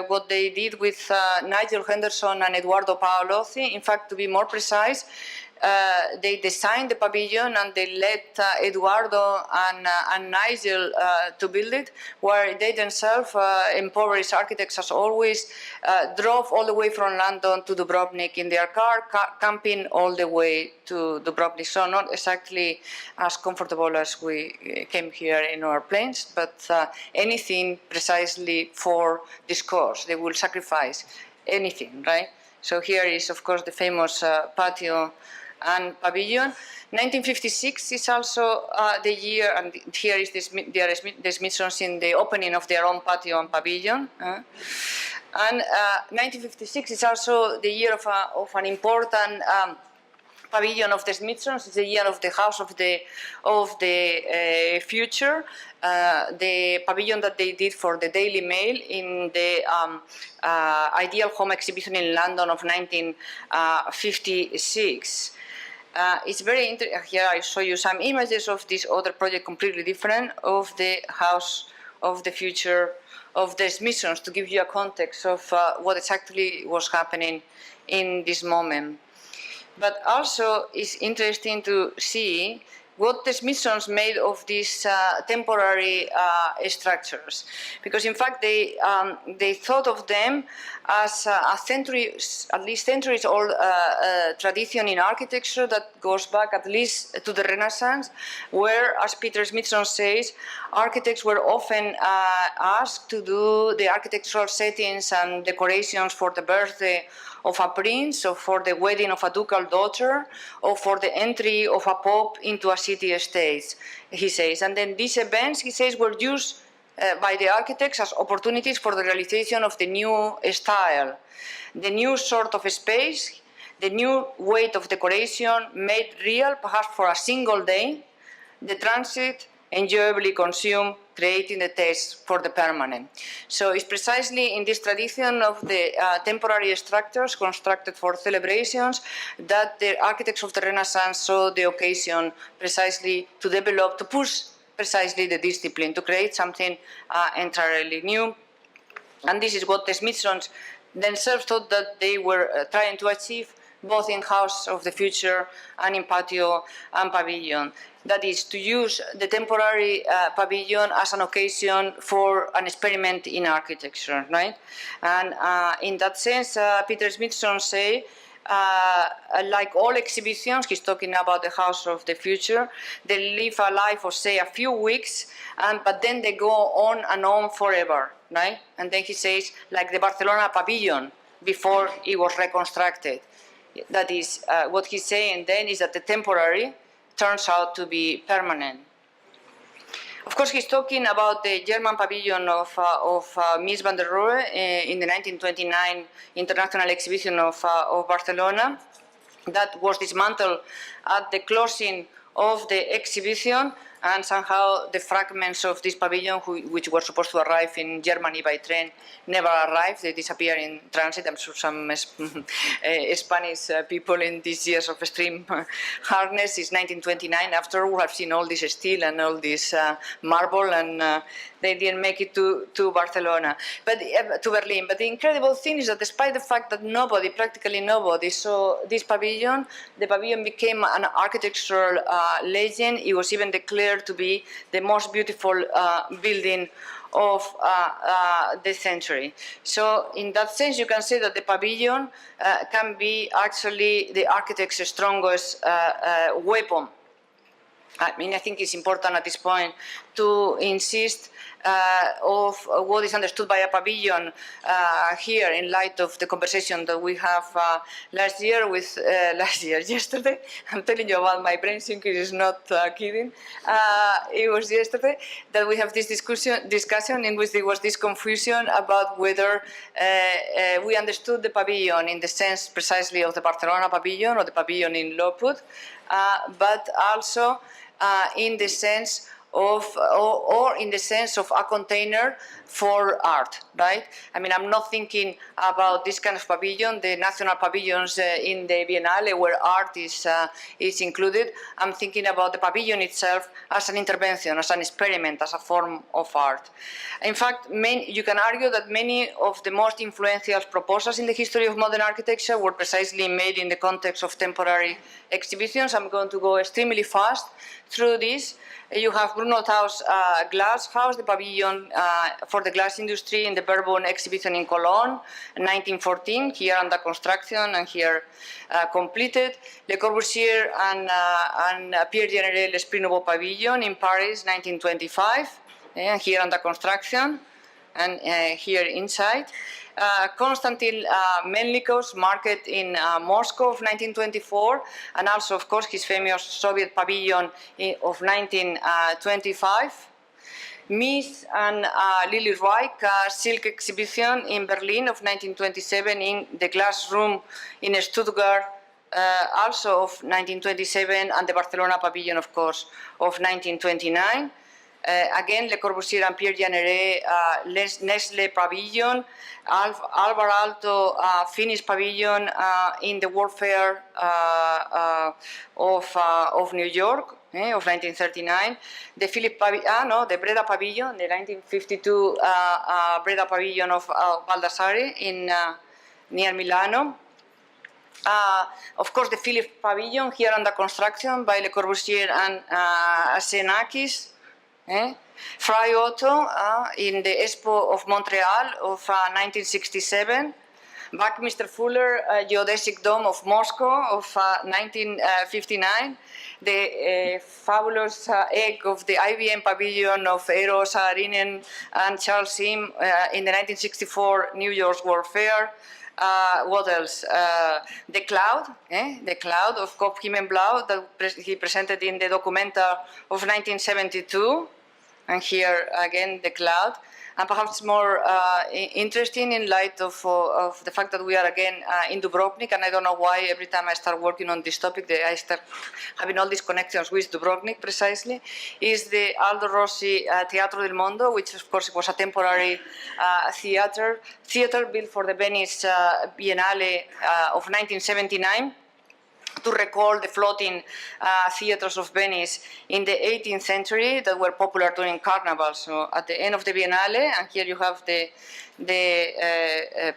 what they did with Nigel Henderson and Eduardo-Pailos. In fact, to be more precise, they designed the pavilion and they let Eduardo and Nigel to build it, where they themselves, impoverished architects as always, drove all the way from London to Dubrovnik in their car, camping all the way to Dubrovnik. So not exactly as comfortable as we came here in our planes, but anything precisely for this cause. They will sacrifice anything, right? So here is, of course, the famous patio and pavilion. 1956 is also the year, and here is the Smithsons in the opening of their own patio and pavilion. And 1956 is also the year of an important pavilion of the Smithsons. It's the year of the House of the Future, the pavilion that they did for the Daily Mail in the Ideal Home Exhibition in London of 1956. It's very interesting. Here I show you some images of this other project, completely different, of the House of the Future of the Smithsons, to give you a context of what exactly was happening in this moment. But also it's interesting to see what the Smithsons made of these temporary structures, because in fact they thought of them as a at least centuries-old tradition in architecture that goes back at least to the Renaissance, where, as Peter Smithson says, architects were often asked to do the architectural settings and decorations for the birthday of a prince, or for the wedding of a ducal daughter, or for the entry of a pope into a city-state, he says. And then these events, he says, were used by the architects as opportunities for the realization of the new style, the new sort of space, the new weight of decoration made real, perhaps for a single day, the transit enjoyably consumed, creating the taste for the permanent. So it's precisely in this tradition of the temporary structures constructed for celebrations that the architects of the Renaissance saw the occasion precisely to develop, to push precisely the discipline, to create something entirely new. And this is what the Smithsons themselves thought that they were trying to achieve, both in House of the Future and in Patio and Pavilion. That is, to use the temporary pavilion as an occasion for an experiment in architecture, right? And in that sense, Peter Smithson say, like all exhibitions, he's talking about the House of the Future, they live a life of, say, a few weeks, but then they go on and on forever, right? And then he says, like the Barcelona pavilion before it was reconstructed. That is, what he's saying then is that the temporary turns out to be permanent. Of course, he's talking about the German pavilion of Mies van der Rohe in the 1929 International Exhibition of Barcelona. That was dismantled at the closing of the exhibition, and somehow the fragments of this pavilion, which were supposed to arrive in Germany by train, never arrived. They disappeared in transit. I'm sure some Spanish people in these years of extreme hardness, is 1929. After we have seen all this steel and all this marble, and they didn't make it to Barcelona, but to Berlin. But the incredible thing is that despite the fact that nobody, practically nobody, saw this pavilion, the pavilion became an architectural legend. It was even declared to be the most beautiful building of the century. So in that sense, you can say that the pavilion can be actually the architect's strongest weapon. I mean, I think it's important at this point to insist of what is understood by a pavilion here in light of the conversation that we have yesterday. I'm telling you about my brain sync, it is not kidding. It was yesterday that we have this discussion in which there was this confusion about whether we understood the pavilion in the sense precisely of the Barcelona pavilion or the pavilion in Lopud, but also in the sense of, or in the sense of a container for art, right? I mean, I'm not thinking about this kind of pavilion, the national pavilions in the Biennale where art is included. I'm thinking about the pavilion itself as an intervention, as an experiment, as a form of art. In fact, you can argue that many of the most influential proposals in the history of modern architecture were precisely made in the context of temporary exhibitions. I'm going to go extremely fast through this. You have Bruno Tau's Glass House, the pavilion for the glass industry in the Bourbon exhibition in Cologne, in 1914, here under construction and here completed. Le Corbusier and Pierre Generel L'Esprit Nouveau Pavilion in Paris, 1925, and here under construction and here inside. Konstantin Melnikov's Market in Moscow of 1924, and also, of course, his famous Soviet pavilion of 1925. Mies and Lily Reich silk exhibition in Berlin of 1927 in the glass room in Stuttgart, also of 1927, and the Barcelona pavilion, of course, of 1929. Again, Le Corbusier and Pierre Jeanneret, Nestle Pavilion, Alvar Aalto Finnish Pavilion in the World Fair of New York of 1939. The the Breda Pavilion, the 1952 Breda Pavilion of Baldassare in near Milano. Of course, the Philips Pavilion here under construction by Le Corbusier and Xenakis. Fray Otto in the Expo of Montreal of 1967, Buckminster Fuller Geodesic Dome of Moscow of 1959, the fabulous egg of the IBM Pavilion of Eero Saarinen and Charles Sim in the 1964 New York World Fair. What else? The Cloud of Kopf Himmelblau that he presented in the Documenta of 1972, and here again the Cloud. And perhaps more interesting in light of the fact that we are again in Dubrovnik, and I don't know why every time I start working on this topic I start having all these connections with Dubrovnik precisely, is the Aldo Rossi Teatro del Mondo, which of course was a temporary theater built for the Venice Biennale of 1979. to recall the floating theatres of Venice in the 18th century that were popular during Carnival. So at the end of the Biennale, and here you have the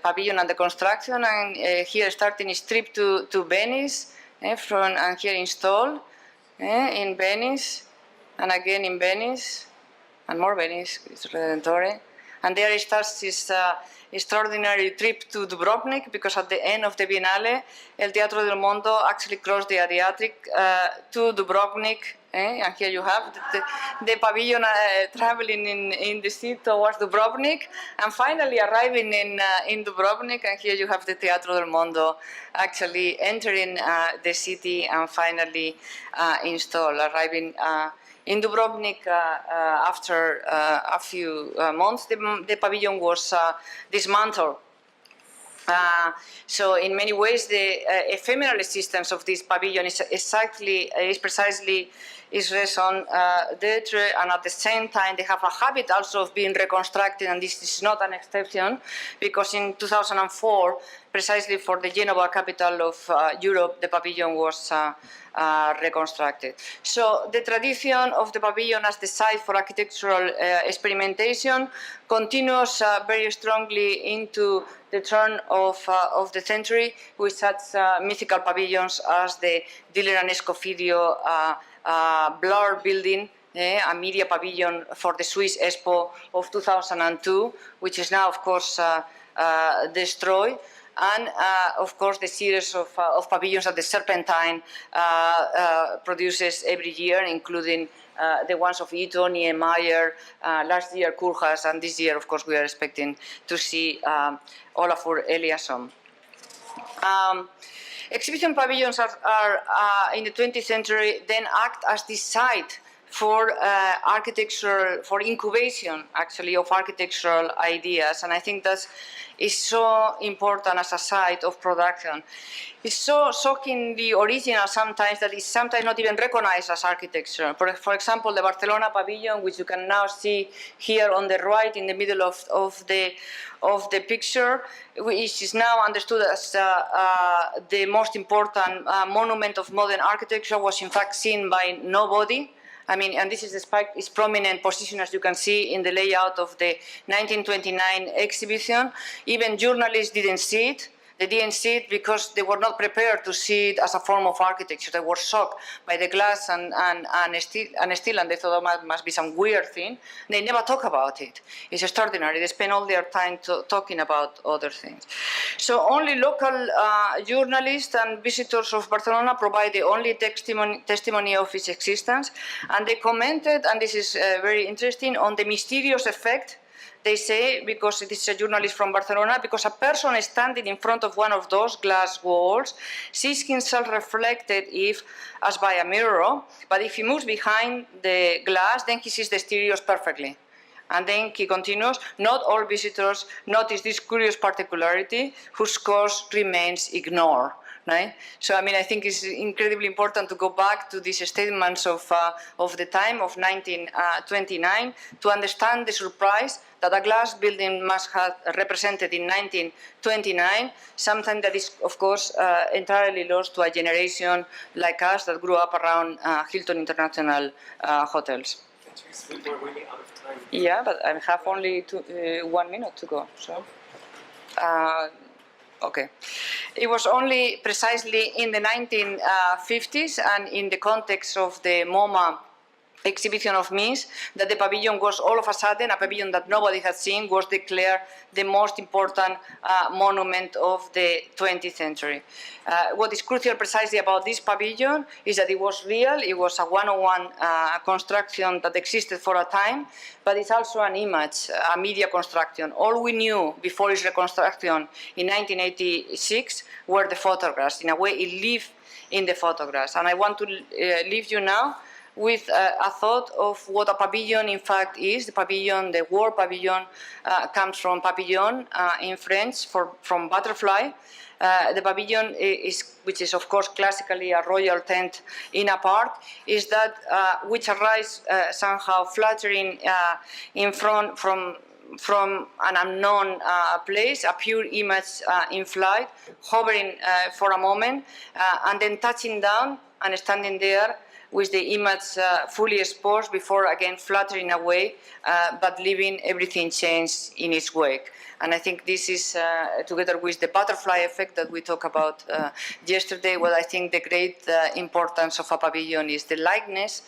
pavilion and the construction, and here starting its trip to Venice, and here installed in Venice, and again in Venice, and more Venice, it's Redentore. And there it starts this extraordinary trip to Dubrovnik, because at the end of the Biennale, El Teatro del Mondo actually crossed the Adriatic to Dubrovnik. And here you have the pavilion traveling in the sea towards Dubrovnik, and finally arriving in Dubrovnik. And here you have the Teatro del Mondo actually entering the city and finally installed, arriving in Dubrovnik after a few months. The pavilion was dismantled. So in many ways, the ephemeral existence of this pavilion is precisely its raison d'etre, and at the same time they have a habit also of being reconstructed, and this is not an exception, because in 2004, precisely for the Genova capital of Europe, the pavilion was reconstructed. So the tradition of the pavilion as the site for architectural experimentation continues very strongly into the turn of the century, with such mythical pavilions as the Diller and Escofidio Blur building, a media pavilion for the Swiss Expo of 2002, which is now, of course, destroyed. And, of course, the series of pavilions that the Serpentine produces every year, including the ones of Ito, Niemeyer, last year Koolhaas, and this year, of course, we are expecting to see Olafur Eliasson. Exhibition pavilions are in the 20th century then act as the site for architectural, for incubation, actually, of architectural ideas. And I think that is so important as a site of production. It's so shockingly original sometimes that it's sometimes not even recognized as architecture. For example, the Barcelona pavilion, which you can now see here on the right in the middle of the picture, which is now understood as the most important monument of modern architecture, was in fact seen by nobody. I mean, and this is despite its prominent position, as you can see in the layout of the 1929 exhibition. Even journalists didn't see it. They didn't see it because they were not prepared to see it as a form of architecture. They were shocked by the glass and steel, and they thought it must be some weird thing. They never talk about it. It's extraordinary. They spend all their time talking about other things. So only local journalists and visitors of Barcelona provide the only testimony of its existence. And they commented, and this is very interesting, on the mysterious effect. They say, because it is a journalist from Barcelona, because a person standing in front of one of those glass walls sees himself reflected as by a mirror, but if he moves behind the glass, then he sees the stereos perfectly. And then he continues, not all visitors notice this curious particularity, whose cause remains ignored. Right? So, I mean, I think it's incredibly important to go back to these statements of the time of 1929 to understand the surprise that a glass building must have represented in 1929, something that is, of course, entirely lost to a generation like us that grew up around Hilton International hotels. We're really out of time. Yeah, but I have only 1 minute to go. So. Okay. It was only precisely in the 1950s and in the context of the MoMA exhibition of Minsk that the pavilion was all of a sudden, a pavilion that nobody had seen, was declared the most important monument of the 20th century. What is crucial precisely about this pavilion is that it was real, it was a one-on-one construction that existed for a time, but it's also an image, a media construction. All we knew before its reconstruction in 1986 were the photographs. In a way, it lived in the photographs. And I want to leave you now with a thought of what a pavilion in fact is. The pavilion, the word pavilion, comes from papillon in French, from butterfly. The pavilion is, which is of course classically a royal tent in a park, is that which arrives somehow fluttering in front from from an unknown place, a pure image in flight, hovering for a moment, and then touching down and standing there with the image fully exposed before again fluttering away, but leaving everything changed in its wake. And I think this is, together with the butterfly effect that we talked about yesterday, what I think the great importance of a pavilion is the lightness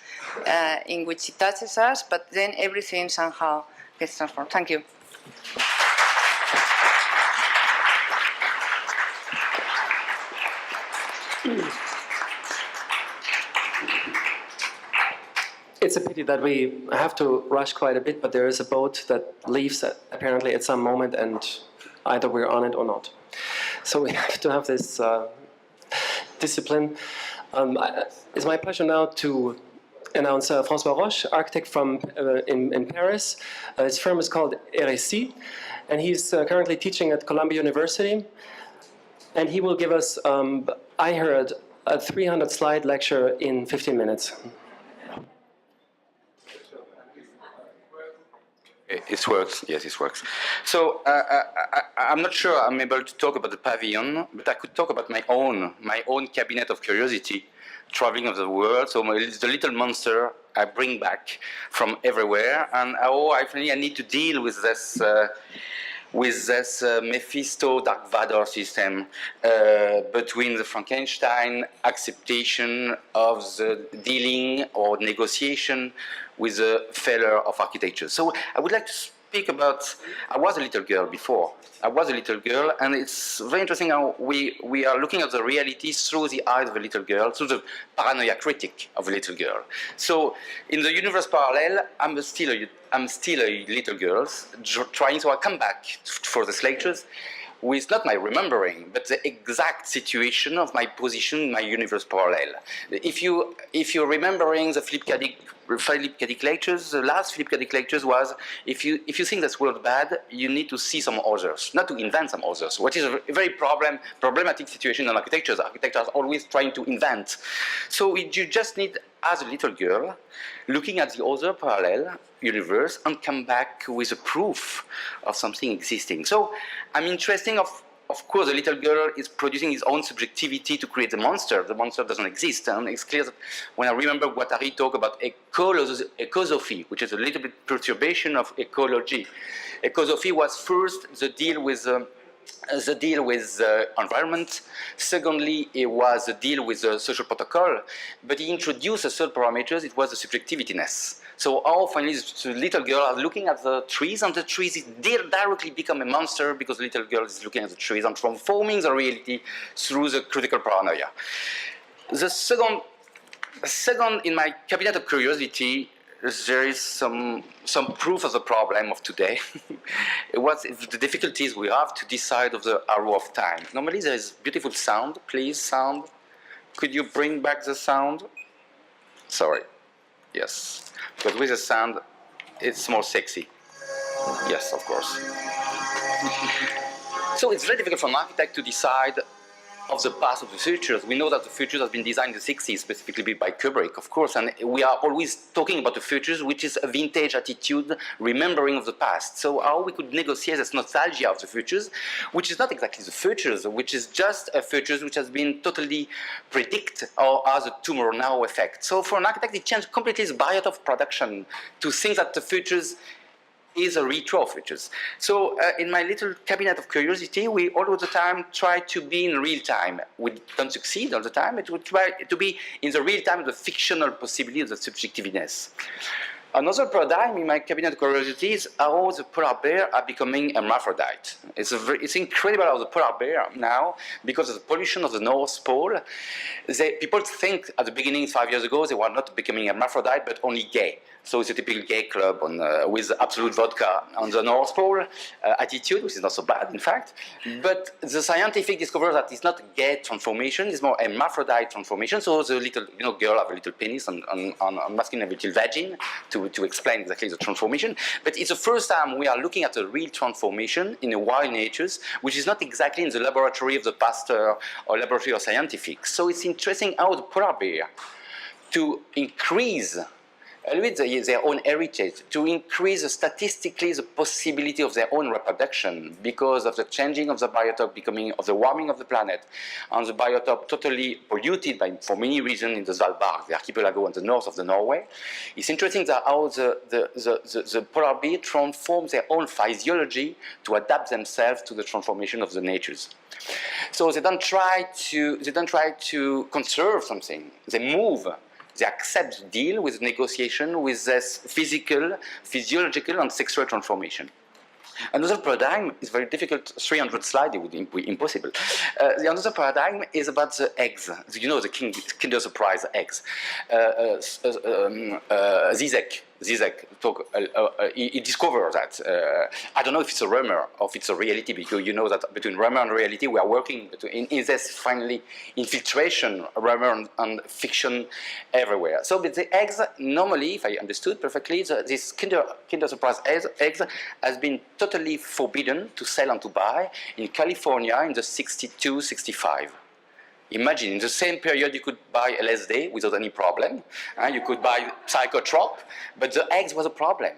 in which it touches us, but then everything somehow gets transformed. Thank you. It's a pity that we have to rush quite a bit, but there is a boat that leaves apparently at some moment, and either we're on it or not. So we have to have this discipline. It's my pleasure now to announce François Roche, architect from in Paris. His firm is called Ritchie, and he's currently teaching at Columbia University. And he will give us, I heard, a 300-slide lecture in 15 minutes. It works, yes, it works. So I'm not sure I'm able to talk about the pavilion, but I could talk about my own cabinet of curiosity, traveling of the world. So the little monster I bring back from everywhere, and how I need to deal with this Mephisto Dark Vador system between the Frankenstein acceptation of the dealing or negotiation with the failure of architecture. So I would like to speak about, I was a little girl before. I was a little girl, and it's very interesting how we are looking at the reality through the eyes of a little girl, through the paranoia critic of a little girl. So in the universe parallel, I'm still a little girl, trying to come back for the lectures with not my remembering, but the exact situation of my position in my universe parallel. If you're remembering the Philip K. Dick lectures, the last Philip K. Dick lectures was, if you think that's world bad, you need to see some others, not to invent some others, which is a very problematic situation in architecture. Architects are always trying to invent. So you just need, as a little girl, looking at the other parallel universe and come back with a proof of something existing. So I'm interested, of course, the little girl is producing his own subjectivity to create the monster. The monster doesn't exist. And it's clear that when I remember Guattari talk about ecosophy, which is a little bit perturbation of ecology. Ecosophy was first the deal with environment. Secondly, it was the deal with the social protocol. But he introduced a third parameter, it was the subjectivityness. So how finally the little girl are looking at the trees, and the trees directly become a monster because the little girl is looking at the trees and transforming the reality through the critical paranoia. The second in my cabinet of curiosity, there is some proof of the problem of today. It was the difficulties we have to decide of the arrow of time. Normally there is beautiful sound. Please, sound. Could you bring back the sound? Sorry. Yes. Because with the sound, it's more sexy. Yes, of course. So it's very difficult for an architect to decide of the past of the futures. We know that the futures has been designed in the 60s, specifically by Kubrick, of course, and we are always talking about the futures, which is a vintage attitude, remembering of the past. So how we could negotiate this nostalgia of the futures, which is not exactly the futures, which is just a futures which has been totally predicted or has a tomorrow now effect. So for an architect, it changed completely his bias of production to think that the futures is a retro of futures. So in my little cabinet of curiosity, we all the time try to be in real time. We don't succeed all the time, but we try to be in the real time of the fictional possibility of the subjectiveness. Another paradigm in my cabinet of curiosity is how the polar bear are becoming hermaphrodite. It's incredible how the polar bear now, because of the pollution of the North Pole, people think at the beginning, 5 years ago, they were not becoming hermaphrodite, but only gay. So it's a typical gay club with absolute vodka on the North Pole attitude, which is not so bad, in fact. But the scientific discovered that it's not gay transformation, it's more hermaphrodite transformation. So the little girl have a little penis and masculine have a little vagin to explain exactly the transformation. But it's the first time we are looking at a real transformation in the wild natures, which is not exactly in the laboratory of the pasteur or laboratory of scientific. So it's interesting how the polar bear, to increase elevate their own heritage, to increase statistically the possibility of their own reproduction because of the changing of the biotope, of the warming of the planet, and the biotope totally polluted for many reasons in the Svalbard, the archipelago on the north of the Norway. It's interesting that how the polar bear transforms their own physiology to adapt themselves to the transformation of the natures. So they don't try to conserve something. They move. They accept, deal with negotiation with this physical, physiological, and sexual transformation. Another paradigm is very difficult. 300 slides, it would be impossible. The other paradigm is about the eggs. You know, the Kinder Surprise eggs. Zizek he discovered that. I don't know if it's a rumor or if it's a reality, because you know that between rumor and reality we are working in this finally infiltration, rumor and fiction everywhere. So with the eggs, normally, if I understood perfectly, this Kinder Surprise eggs has been totally forbidden to sell and to buy in California in the 62, 65. Imagine, in the same period you could buy LSD without any problem, you could buy psychotrop, but the eggs was a problem.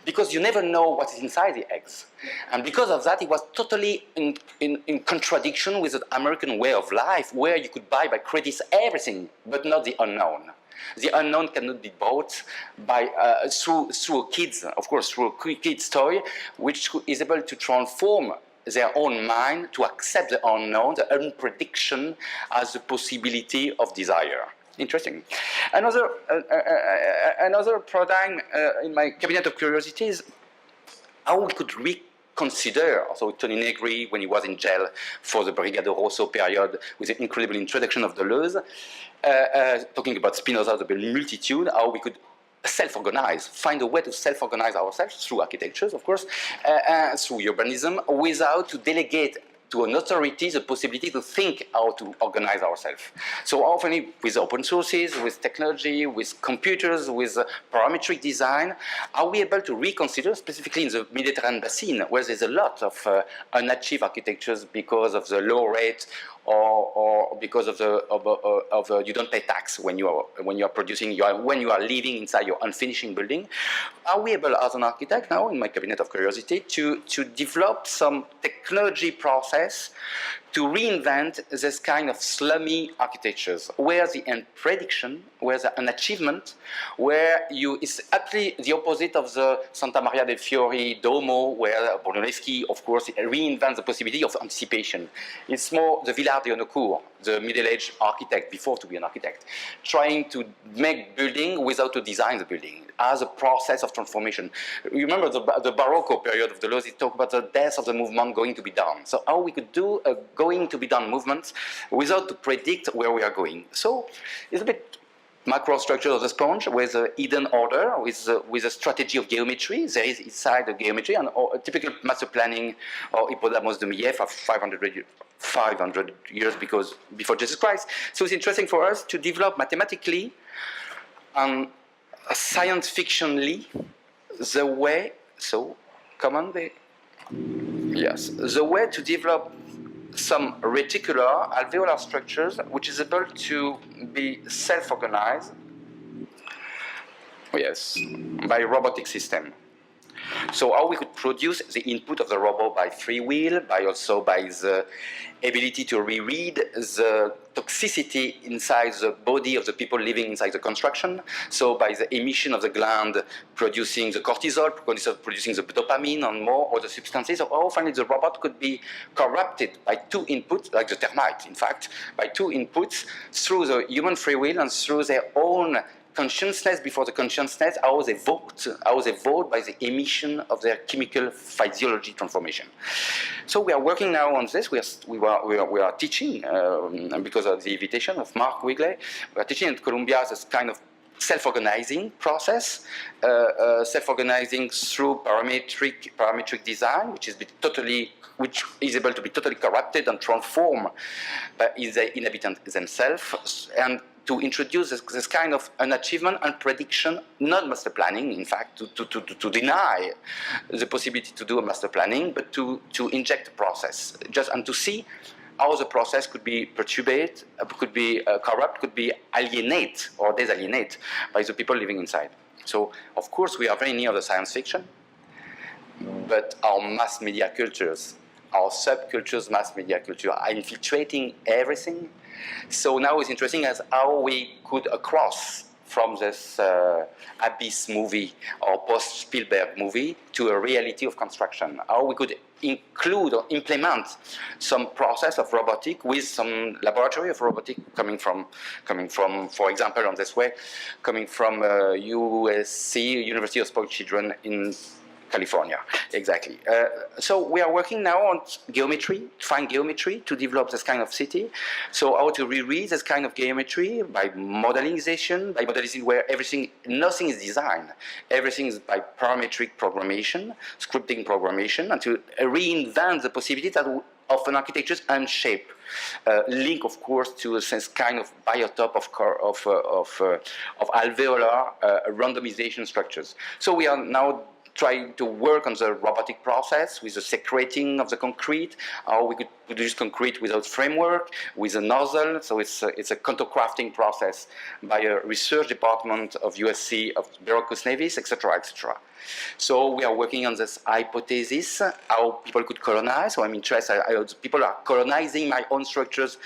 Because you never know what is inside the eggs. And because of that, it was totally in contradiction with the American way of life, where you could buy by credits everything, but not the unknown. The unknown cannot be bought by, through kids, of course, through a kid's toy, which is able to transform their own mind to accept the unknown, the unprediction as a possibility of desire. Interesting. Another paradigm in my cabinet of curiosities, how we could reconsider, also Tony Negri, when he was in jail for the Brigado Rosso period, with the incredible introduction of Deleuze, talking about Spinoza, the multitude, how we could self-organize, find a way to self-organize ourselves through architectures, of course, through urbanism, without to delegate to an authority the possibility to think how to organize ourselves. So often with open sources, with technology, with computers, with parametric design, are we able to reconsider, specifically in the Mediterranean basin, where there's a lot of unachieved architectures because of the low rate or because of you don't pay tax when you are producing, when you are living inside your unfinished building. Are we able, as an architect now, in my cabinet of curiosity, to develop some technology process to reinvent this kind of slummy architectures, where the end prediction, where the an achievement, where it's actually the opposite of the Santa Maria del Fiore Domo, where Brunelleschi, of course, reinvents the possibility of anticipation. It's more the Villard de Honnecourt, the middle-aged architect, before to be an architect, trying to make building without to design the building, as a process of transformation. You remember the Baroque period of Deleuze, he talked about the death of the movement going to be done. So how we could do a going to be done movement without to predict where we are going. So it's a bit macrostructure of the sponge with a hidden order, with a strategy of geometry. There is inside the geometry, and a typical master planning or Hippodamos de Millet for 500 years before Jesus Christ. So it's interesting for us to develop mathematically science fictionally the way, the way to develop some reticular alveolar structures which is able to be self-organized, by robotic system. So how we could produce the input of the robot by free will, by the ability to reread the toxicity inside the body of the people living inside the construction. So by the emission of the gland producing the cortisol, producing the dopamine and more other substances. So often the robot could be corrupted by two inputs, like the termite, in fact, by two inputs through the human free will and through their own consciousness before the consciousness, how they vote by the emission of their chemical physiology transformation. So we are working now on this. We are teaching, because of the invitation of Mark Wigley, we are teaching at Columbia this kind of self-organizing process, self-organizing through parametric design, which is able to be totally corrupted and transformed by the inhabitants themselves, and to introduce this kind of an achievement and prediction, not master planning, in fact, to deny the possibility to do a master planning, but to inject the process, and to see how the process could be perturbed, could be corrupt, could be alienate or disalienate by the people living inside. So, of course, we are very near the science fiction, but our mass media cultures, our subcultures mass media culture are infiltrating everything. So now it's interesting as how we could cross from this Abyss movie or post-Spielberg movie to a reality of construction. How we could include or implement some process of robotic with some laboratory of robotic coming from, for example, on this way, coming from USC, University of Spoiled Children in California, exactly. So we are working now on geometry, fine geometry, to develop this kind of city. So how to reread this kind of geometry by modelization where nothing is designed. Everything is by parametric programmation, scripting programmation, and to reinvent the possibilities of an architecture's unshape. Link, of course, to this kind of biotope of alveolar randomization structures. So we are now trying to work on the robotic process with the secreting of the concrete, how we could produce concrete without framework, with a nozzle. So it's a contour-crafting process by a research department of USC, of Syracuse Navis, etc., etc. So we are working on this hypothesis, how people could colonize. So I'm interested, people are colonizing my own structures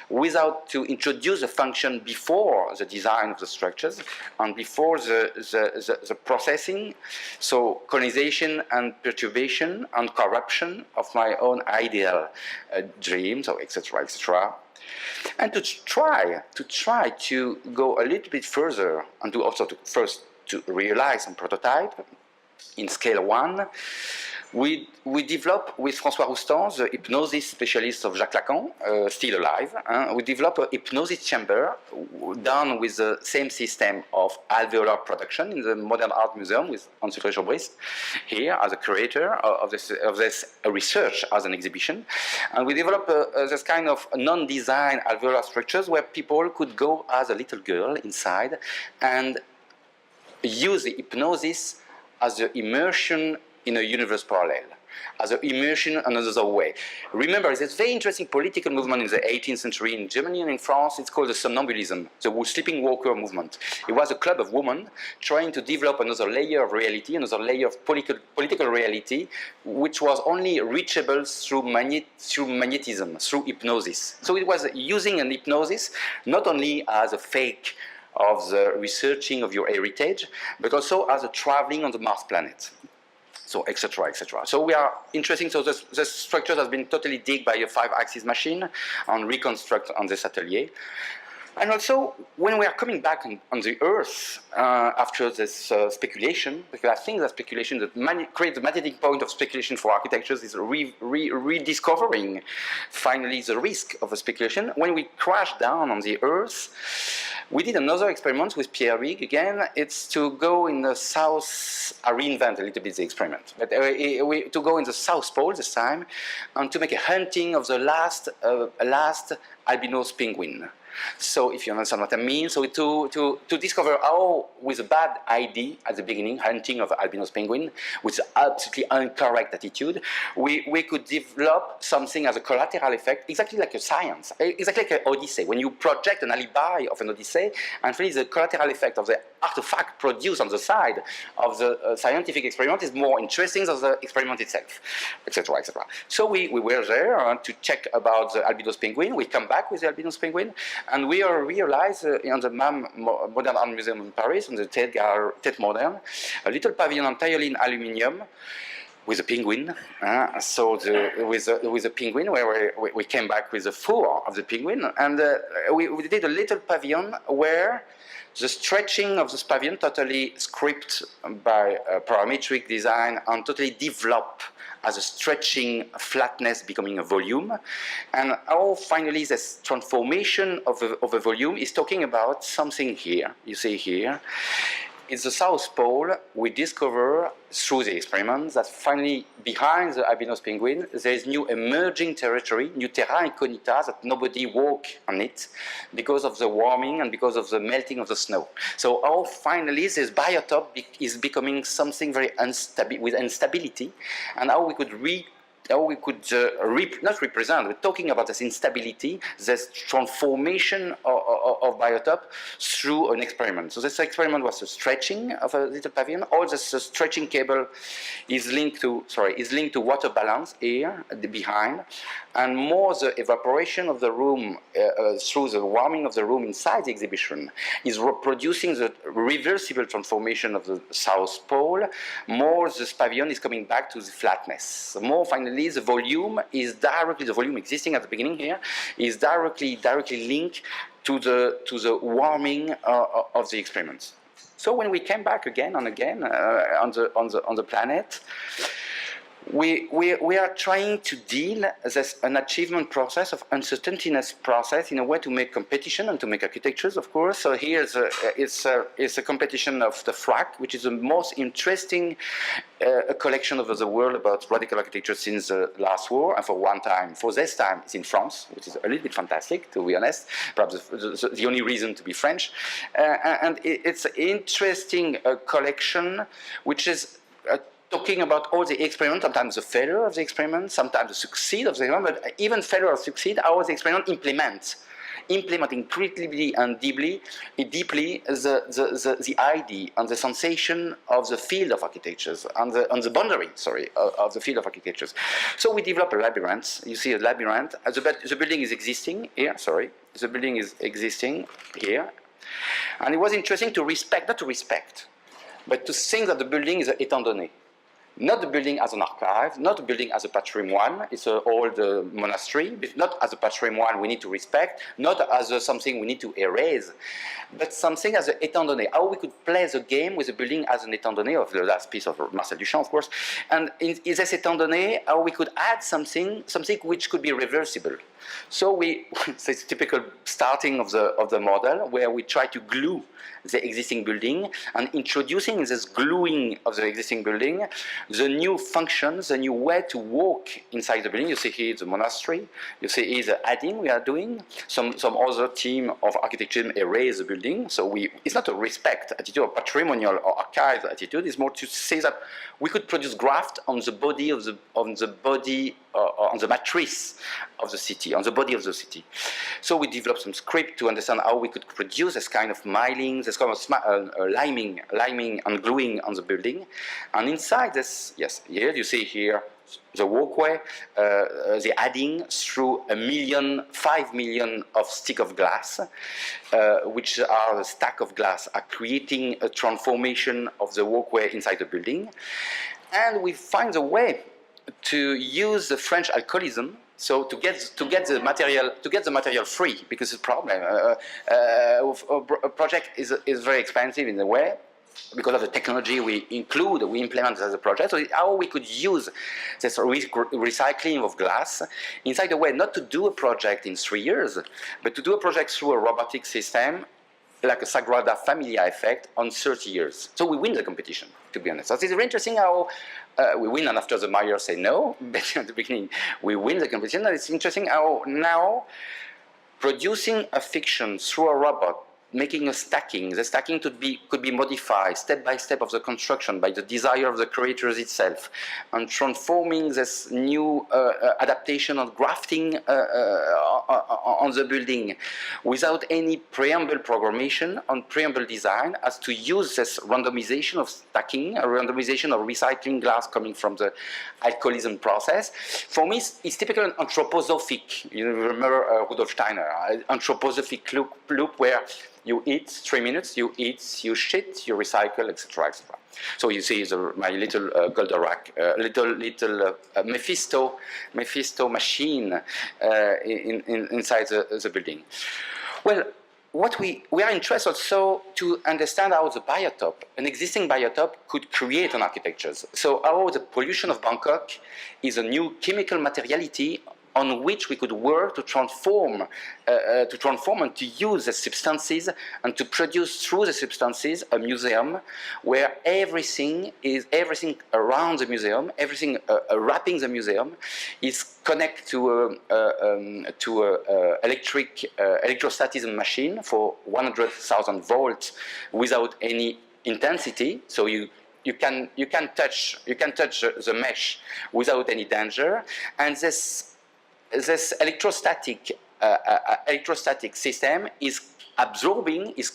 without to introduce a function before the design of the structures and before the processing. So colonization and perturbation and corruption of my own ideal dreams, or etc., etc. And to try to go a little bit further and to also first to realize and prototype in scale 1, we develop with François Roustan, the hypnosis specialist of Jacques Lacan, still alive. We develop a hypnosis chamber done with the same system of alveolar production in the Modern Art Museum with Ulrich Obrist here as a curator of this research as an exhibition. And we develop this kind of non-design alveolar structures where people could go as a little girl inside and use the hypnosis as the immersion in a universe parallel, as an immersion another way. Remember, there's a very interesting political movement in the 18th century in Germany and in France. It's called the somnambulism, the sleeping walker movement. It was a club of women trying to develop another layer of reality, another layer of political reality, which was only reachable through magnetism, through hypnosis. So it was using an hypnosis not only as a fake of the researching of your heritage, but also as a traveling on the Mars planet. So, etc., etc. So we are interesting. So the structure has been totally digged by a 5-axis machine and reconstruct on this atelier. And also, when we are coming back on the Earth after this speculation, because I think that speculation that creates the magnetic point of speculation for architectures is rediscovering finally the risk of a speculation. When we crash down on the Earth, we did another experiment with Pierre Rig again. It's to go in the south, I reinvent a little bit the experiment, but to go in the South Pole this time and to make a hunting of the last albinos penguin. So if you understand what I mean, so to discover how, with a bad idea at the beginning, hunting of albinos penguin, with absolutely incorrect attitude, we could develop something as a collateral effect, exactly like a science, exactly like an Odyssey. When you project an alibi of an Odyssey, and really the collateral effect of the artifact produced on the side of the scientific experiment is more interesting than the experiment itself, etc., etc. So we were there to check about the albinos penguin. We come back with the albinos penguin, and we realized in the MAM Modern Art Museum in Paris, in the Tate Modern, a little pavilion entirely in aluminium with a penguin. With a penguin, where we came back with the fur of the penguin, and we did a little pavilion where the stretching of this pavilion totally scripted by parametric design and totally developed as a stretching flatness becoming a volume. And how finally this transformation of a volume is talking about something here. You see here, in the South Pole, we discover through the experiments that finally behind the albinos penguin, there is new emerging territory, new terra incognita that nobody walk on it because of the warming and because of the melting of the snow. So how finally this biotope is becoming something very unstable, with instability, and how we could not represent, but talking about this instability, this transformation of biotope through an experiment. So this experiment was a stretching of a little pavilion. All this stretching cable is linked to water balance here behind, and more the evaporation of the room through the warming of the room inside the exhibition is producing the reversible transformation of the South Pole. More this pavilion is coming back to the flatness. More finally, the volume existing at the beginning here is directly linked to the warming of the experiments. So when we came back again and again on the planet, we are trying to deal with an achievement process of uncertaintiness process in a way to make competition and to make architectures, of course. So here it's a competition of the FRAC, which is the most interesting collection of the world about radical architecture since the last war, and for this time it's in France, which is a little bit fantastic, to be honest, perhaps the only reason to be French. And it's an interesting collection which is talking about all the experiments, sometimes the failure of the experiment, sometimes the succeed of the experiment, but even failure or succeed, how the experiment implement incredibly and deeply the idea and the sensation of the field of architectures, on the boundary, of the field of architectures. So we develop a labyrinth. You see a labyrinth. The building is existing here, the building is existing here. And it was interesting to respect, not to respect, but to think that the building is an étant donné. Not the building as an archive, not the building as a patrimoine, it's an old monastery, not as a patrimoine we need to respect, not as something we need to erase, but something as an étant donné. How we could play the game with the building as an étant donné of the last piece of Marcel Duchamp, of course, and in this étant donné, how we could add something which could be reversible. So it's a typical starting of the model where we try to glue the existing building and introducing this gluing of the existing building, the new functions, the new way to walk inside the building. You see here the monastery, you see here the adding we are doing. Some other team of architecture erase the building. So it's not a respect attitude or patrimonial or archive attitude, it's more to say that we could produce graft on the body on the matrix of the city, on the body of the city. So we developed some script to understand how we could produce this kind of miling, this kind of liming and gluing on the building. And inside this, yes, here you see here the walkway, the adding through 5 million of stick of glass, which are the stack of glass, are creating a transformation of the walkway inside the building. And we find a way to use the French alcoholism, so to get the material free, because the problem a project is very expensive in a way because of the technology we implement as a project. So how we could use this recycling of glass inside the way not to do a project in 3 years, but to do a project through a robotic system like a Sagrada Familia effect on 30 years. So we win the competition, to be honest. So it's very interesting how we win, and after the Meyer say no, but at the beginning we win the competition. And it's interesting how now producing a fiction through a robot, making a stacking, the stacking could be modified step by step of the construction by the desire of the creators itself, and transforming this new adaptation of grafting on the building without any preamble programmation on preamble design, as to use this randomization of stacking, a randomization of recycling glass coming from the alcoholism process. For me, it's typical anthroposophic. You remember Rudolf Steiner, anthroposophic loop where you eat 3 minutes, you eat, you shit, you recycle, etc., etc. So you see my little Goldorak, little Mephisto machine inside the building. Well, what we are interested also to understand how the biotope, an existing biotope, could create an architecture. So how the pollution of Bangkok is a new chemical materiality on which we could work to transform and to use the substances and to produce through the substances a museum where everything around the museum, everything wrapping the museum is connected to electrostatism machine for 100,000 volts without any intensity. So you you can touch the mesh without any danger, and this electrostatic system is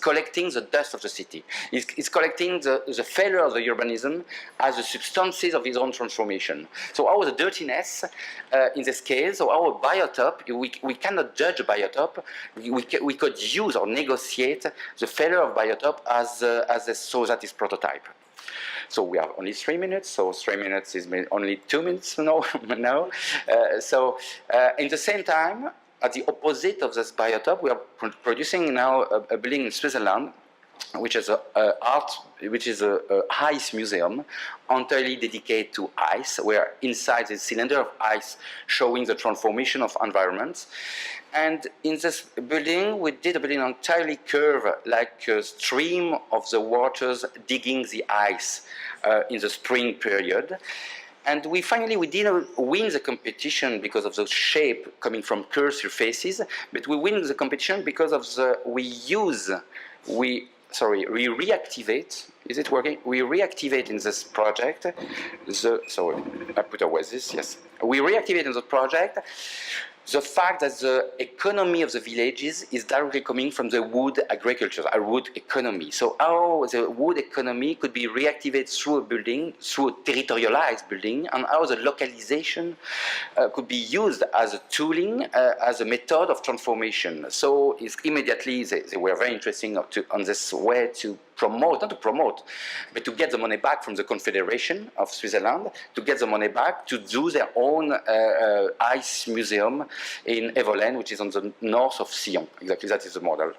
collecting the dust of the city. It's collecting the failure of the urbanism as the substances of its own transformation. So our dirtiness, in this case, so our biotop, we cannot judge a biotop. We could use or negotiate the failure of biotop so that is prototype. So we have only 3 minutes, so 3 minutes is only 2 minutes now. In the same time, at the opposite of this biotop, we are producing now a building in Switzerland, which is a ice museum entirely dedicated to ice, where inside the cylinder of ice showing the transformation of environments. And in this building, we did a building entirely curved, like a stream of the waters digging the ice in the spring period. And we didn't win the competition because of the shape coming from curved surfaces, but we win the competition because of we reactivate. Is it working? We reactivate in this project. Sorry, I put away this. Yes, we reactivate in the project the fact that the economy of the villages is directly coming from the wood agriculture, a wood economy. So how the wood economy could be reactivated through a building, through a territorialized building, and how the localization could be used as a tooling, as a method of transformation. So it's immediately they were very interesting on this way to promote, not to promote, but to get the money back from the Confederation of Switzerland, to get the money back to do their own ice museum in Evolène, which is on the north of Sion. Exactly, that is the model.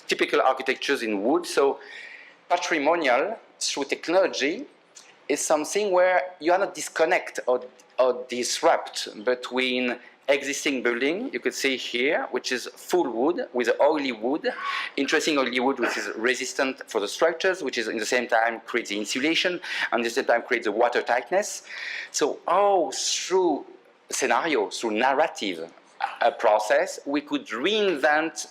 Typical architectures in wood. So patrimonial through technology is something where you are not disconnect or disrupt between existing building, you could see here, which is full wood with oily wood, interesting oily wood which is resistant for the structures, which is in the same time creates the insulation, and at the same time creates the water tightness. So through scenario, through narrative process, we could reinvent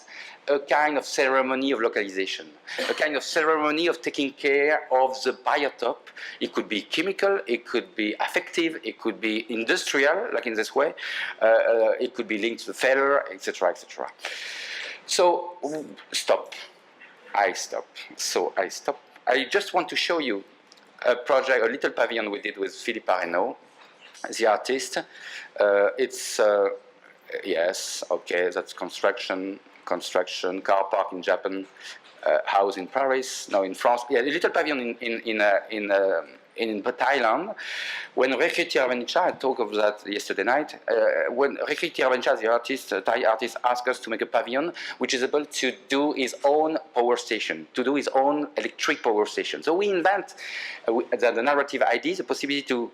a kind of ceremony of localization, a kind of ceremony of taking care of the biotop. It could be chemical, it could be affective, it could be industrial, like in this way, it could be linked to the failure, etc., etc. So, I stop. I just want to show you a project, a little pavilion we did with Philippe Arnaud, the artist. Yes, okay, that's construction, car park in Japan, house in Paris, now in France. Yeah, a little pavilion in Thailand. When Ritchie, I talked of that yesterday night. When Ritchie, the Thai artist, asked us to make a pavilion which is able to do his own power station, to do his own electric power station. So we invent the narrative idea, the possibility to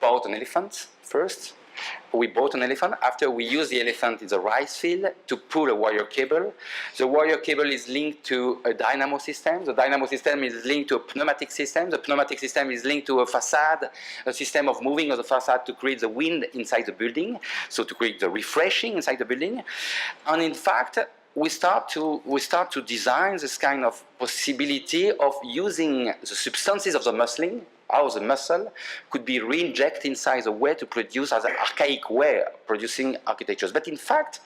buy an elephant first. We bought an elephant. After we use the elephant in the rice field to pull a wire cable. The wire cable is linked to a dynamo system. The dynamo system is linked to a pneumatic system. The pneumatic system is linked to a facade, a system of moving of the facade to create the wind inside the building, so to create the refreshing inside the building. And in fact, we start to design this kind of possibility of using the substances of the muscling, how the muscle could be re-injected inside the way to produce as an archaic way of producing architectures. But in fact,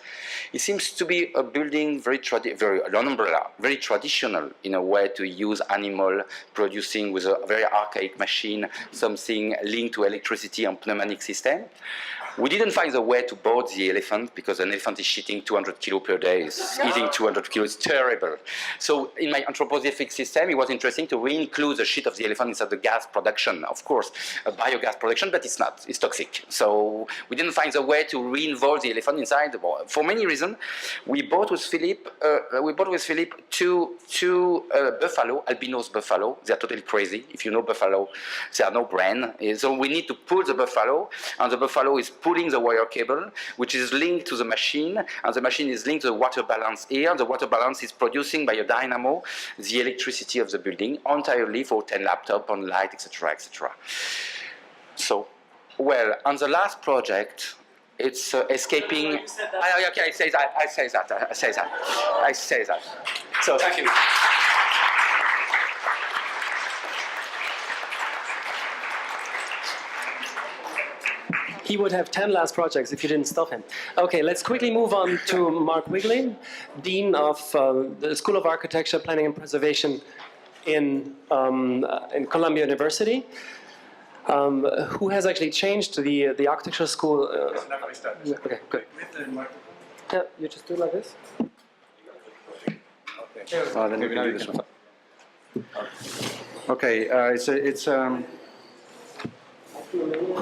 it seems to be a building very traditional in a way to use animal producing with a very archaic machine, something linked to electricity and pneumatic system. We didn't find the way to board the elephant because an elephant is shitting 200 kilos per day. It's eating 200 kilos. It's terrible. So in my anthroposophic system, it was interesting to re-include the shit of the elephant inside the gas production, of course, a biogas production, but it's not. It's toxic. So we didn't find the way to re-involve the elephant inside. For many reasons, we bought with Philippe two buffalo, albinos buffalo. They are totally crazy. If you know buffalo, they are no brain. So we need to pull the buffalo, and the buffalo is pulling the wire cable, which is linked to the machine, and the machine is linked to the water balance here. The water balance is producing by a dynamo the electricity of the building entirely for 10 laptops on light, etc., etc. So, well, on the last project, it's escaping. Okay, I say that. So, thank you. He would have 10 last projects if you didn't stop him. Okay, let's quickly move on to Mark Wigley, Dean of the School of Architecture, Planning and Preservation in Columbia University, who has actually changed the architecture school. Okay, good. Yeah, you just do like this. Oh, then we can do this one. Okay,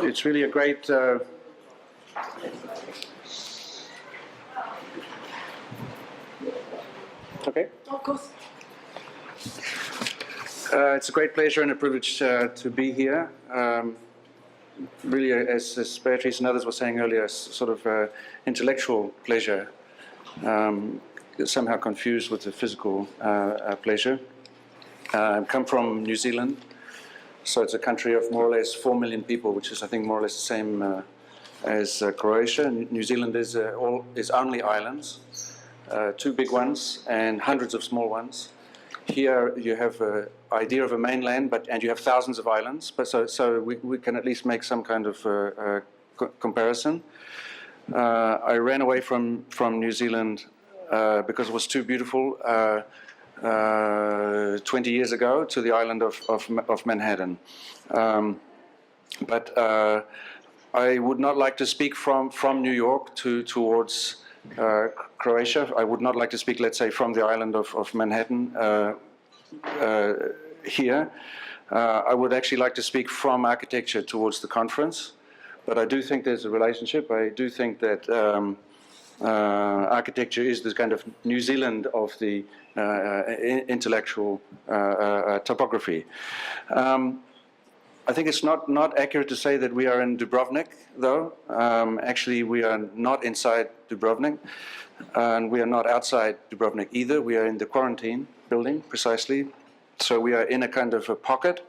it's really a great. Okay. Of course. It's a great pleasure and a privilege to be here. Really, as Beatriz and others were saying earlier, sort of intellectual pleasure, somehow confused with the physical pleasure. I come from New Zealand, so it's a country of more or less 4 million people, which is, I think, more or less the same as Croatia. New Zealand is only islands, 2 big ones and hundreds of small ones. Here you have an idea of a mainland, and you have thousands of islands. But so we can at least make some kind of comparison. I ran away from New Zealand because it was too beautiful 20 years ago to the island of Manhattan. But I would not like to speak from New York towards Croatia. I would not like to speak, let's say, from the island of Manhattan here. I would actually like to speak from architecture towards the conference, but I do think there's a relationship. I do think that architecture is this kind of New Zealand of the intellectual topography. I think it's not accurate to say that we are in Dubrovnik, though. Actually, we are not inside Dubrovnik, and we are not outside Dubrovnik either. We are in the quarantine building, precisely. So we are in a kind of a pocket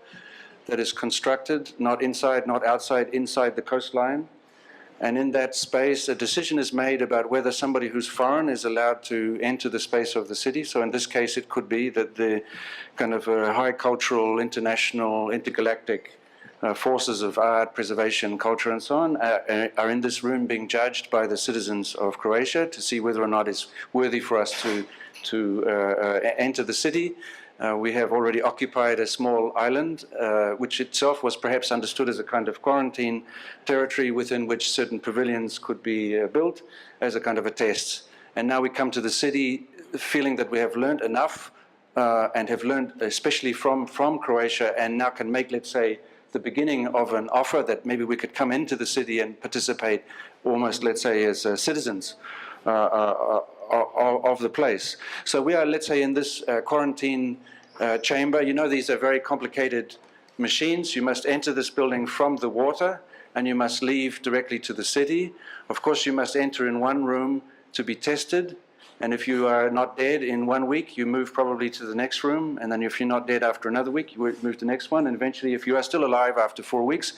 that is constructed, not inside, not outside, inside the coastline. And in that space, a decision is made about whether somebody who's foreign is allowed to enter the space of the city. So in this case, it could be that the kind of high cultural, international, intergalactic forces of art, preservation, culture, and so on are in this room being judged by the citizens of Croatia to see whether or not it's worthy for us to enter the city. We have already occupied a small island, which itself was perhaps understood as a kind of quarantine territory within which certain pavilions could be built as a kind of a test. And now we come to the city feeling that we have learned enough and have learned especially from Croatia, and now can make, let's say, the beginning of an offer that maybe we could come into the city and participate almost, let's say, as citizens of the place. So we are, let's say, in this quarantine chamber. You know, these are very complicated machines. You must enter this building from the water, and you must leave directly to the city. Of course, you must enter in one room to be tested. And if you are not dead in 1 week, you move probably to the next room. And then if you're not dead after another week, you move to the next one. And eventually, if you are still alive after 4 weeks,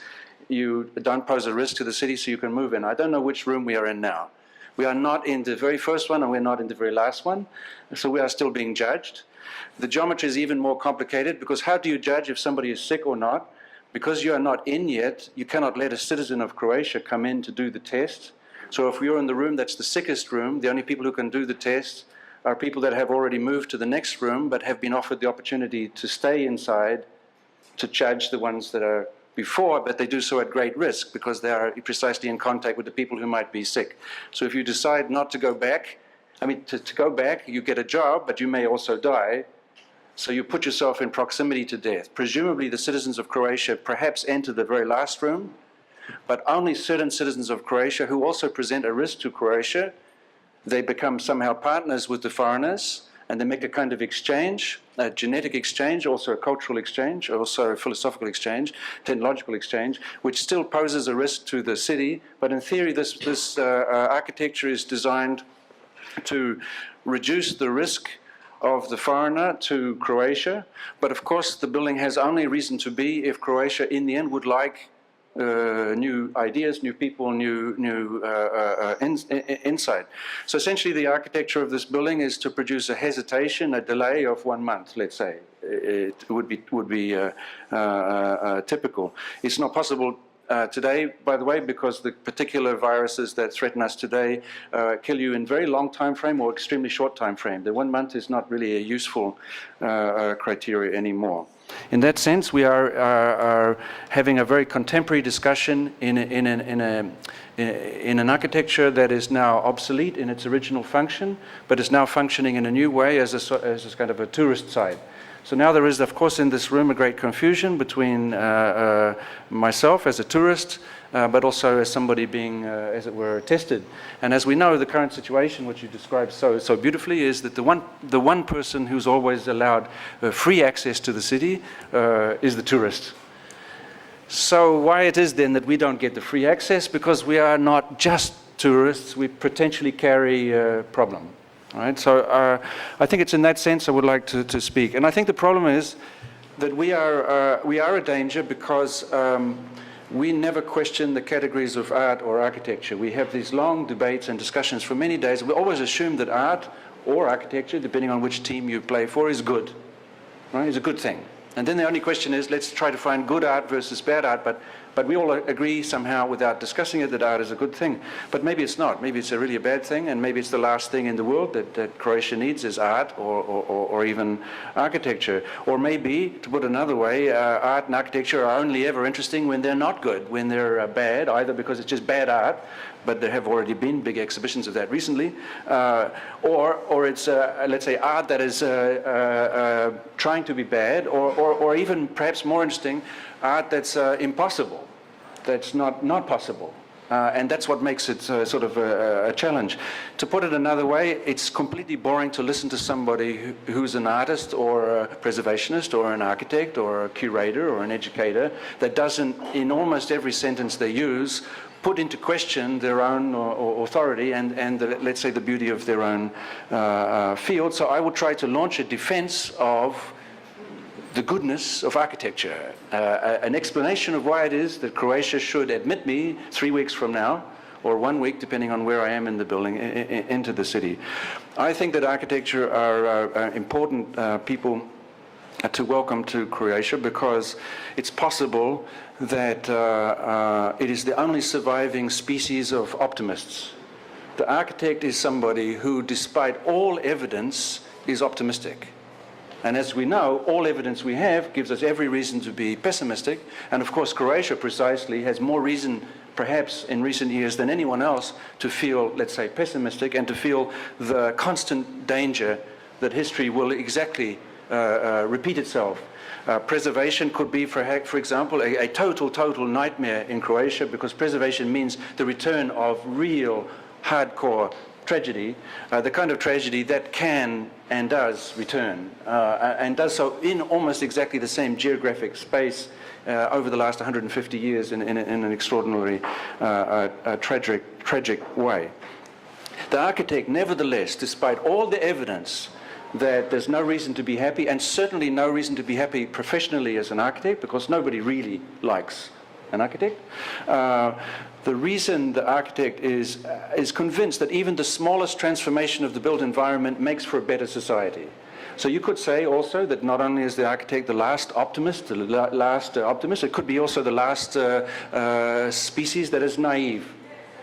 you don't pose a risk to the city, so you can move in. I don't know which room we are in now. We are not in the very first one, and we're not in the very last one. So we are still being judged. The geometry is even more complicated, because how do you judge if somebody is sick or not? Because you are not in yet, you cannot let a citizen of Croatia come in to do the test. So if you're in the room that's the sickest room, the only people who can do the test are people that have already moved to the next room but have been offered the opportunity to stay inside to judge the ones that are before, but they do so at great risk because they are precisely in contact with the people who might be sick. So if you decide not to go back, to go back, you get a job, but you may also die. So you put yourself in proximity to death. Presumably the citizens of Croatia perhaps enter the very last room, but only certain citizens of Croatia who also present a risk to Croatia, they become somehow partners with the foreigners, and they make a kind of exchange, a genetic exchange, also a cultural exchange, also a philosophical exchange, technological exchange, which still poses a risk to the city. But in theory, this architecture is designed to reduce the risk of the foreigner to Croatia. But of course, the building has only reason to be if Croatia, in the end, would like new ideas, new people, new insight. So essentially the architecture of this building is to produce a hesitation, a delay of 1 month, let's say. It would be typical. It's not possible today, by the way, because the particular viruses that threaten us today kill you in very long time frame or extremely short time frame. The 1 month is not really a useful criteria anymore. In that sense, we are having a very contemporary discussion in an architecture that is now obsolete in its original function, but is now functioning in a new way as a kind of a tourist site. So now there is, of course, in this room a great confusion between myself as a tourist, but also as somebody being, as it were, tested. And as we know, the current situation, which you described so beautifully, is that the one person who's always allowed free access to the city is the tourist. So why it is then that we don't get the free access? Because we are not just tourists, we potentially carry a problem. Right? So I think it's in that sense I would like to speak. And I think the problem is that we are a danger because we never question the categories of art or architecture. We have these long debates and discussions for many days. We always assume that art or architecture, depending on which team you play for, is good. Right? It's a good thing. And then the only question is, let's try to find good art versus bad art, but we all agree somehow without discussing it that art is a good thing. But maybe it's not. Maybe it's a really a bad thing, and maybe it's the last thing in the world that Croatia needs is art or even architecture. Or maybe, to put another way, art and architecture are only ever interesting when they're not good, when they're bad, either because it's just bad art, but there have already been big exhibitions of that recently, or it's, let's say, art that is trying to be bad, or even perhaps more interesting, art that's impossible, that's not possible. And that's what makes it sort of a challenge. To put it another way, it's completely boring to listen to somebody who's an artist or a preservationist or an architect or a curator or an educator that doesn't, in almost every sentence they use, put into question their own authority and let's say the beauty of their own field. So I would try to launch a defense of the goodness of architecture, an explanation of why it is that Croatia should admit me 3 weeks from now, or 1 week, depending on where I am in the building, into the city. I think that architecture are important people to welcome to Croatia because it's possible that it is the only surviving species of optimists. The architect is somebody who, despite all evidence, is optimistic. And as we know, all evidence we have gives us every reason to be pessimistic. And of course, Croatia precisely has more reason, perhaps in recent years, than anyone else to feel, let's say, pessimistic and to feel the constant danger that history will exactly repeat itself. Preservation could be, for example, a total nightmare in Croatia because preservation means the return of real hardcore tragedy, the kind of tragedy that can and does return, and does so in almost exactly the same geographic space over the last 150 years in an extraordinarily tragic way. The architect, nevertheless, despite all the evidence that there's no reason to be happy, and certainly no reason to be happy professionally as an architect, because nobody really likes an architect. The reason the architect is convinced that even the smallest transformation of the built environment makes for a better society. So you could say also that not only is the architect the last optimist, it could be also the last species that is naive.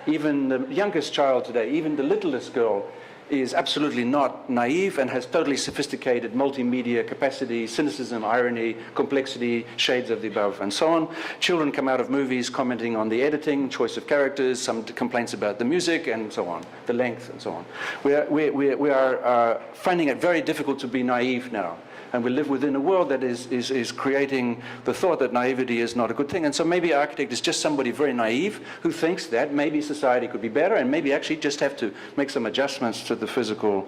Even the youngest child today, even the littlest girl, is absolutely not naive and has totally sophisticated multimedia capacity, cynicism, irony, complexity, shades of the above, and so on. Children come out of movies commenting on the editing, choice of characters, some complaints about the music, and so on, the length, and so on. We are finding it very difficult to be naive now. And we live within a world that is creating the thought that naivety is not a good thing. And so maybe architect is just somebody very naive who thinks that maybe society could be better and maybe actually just have to make some adjustments to the physical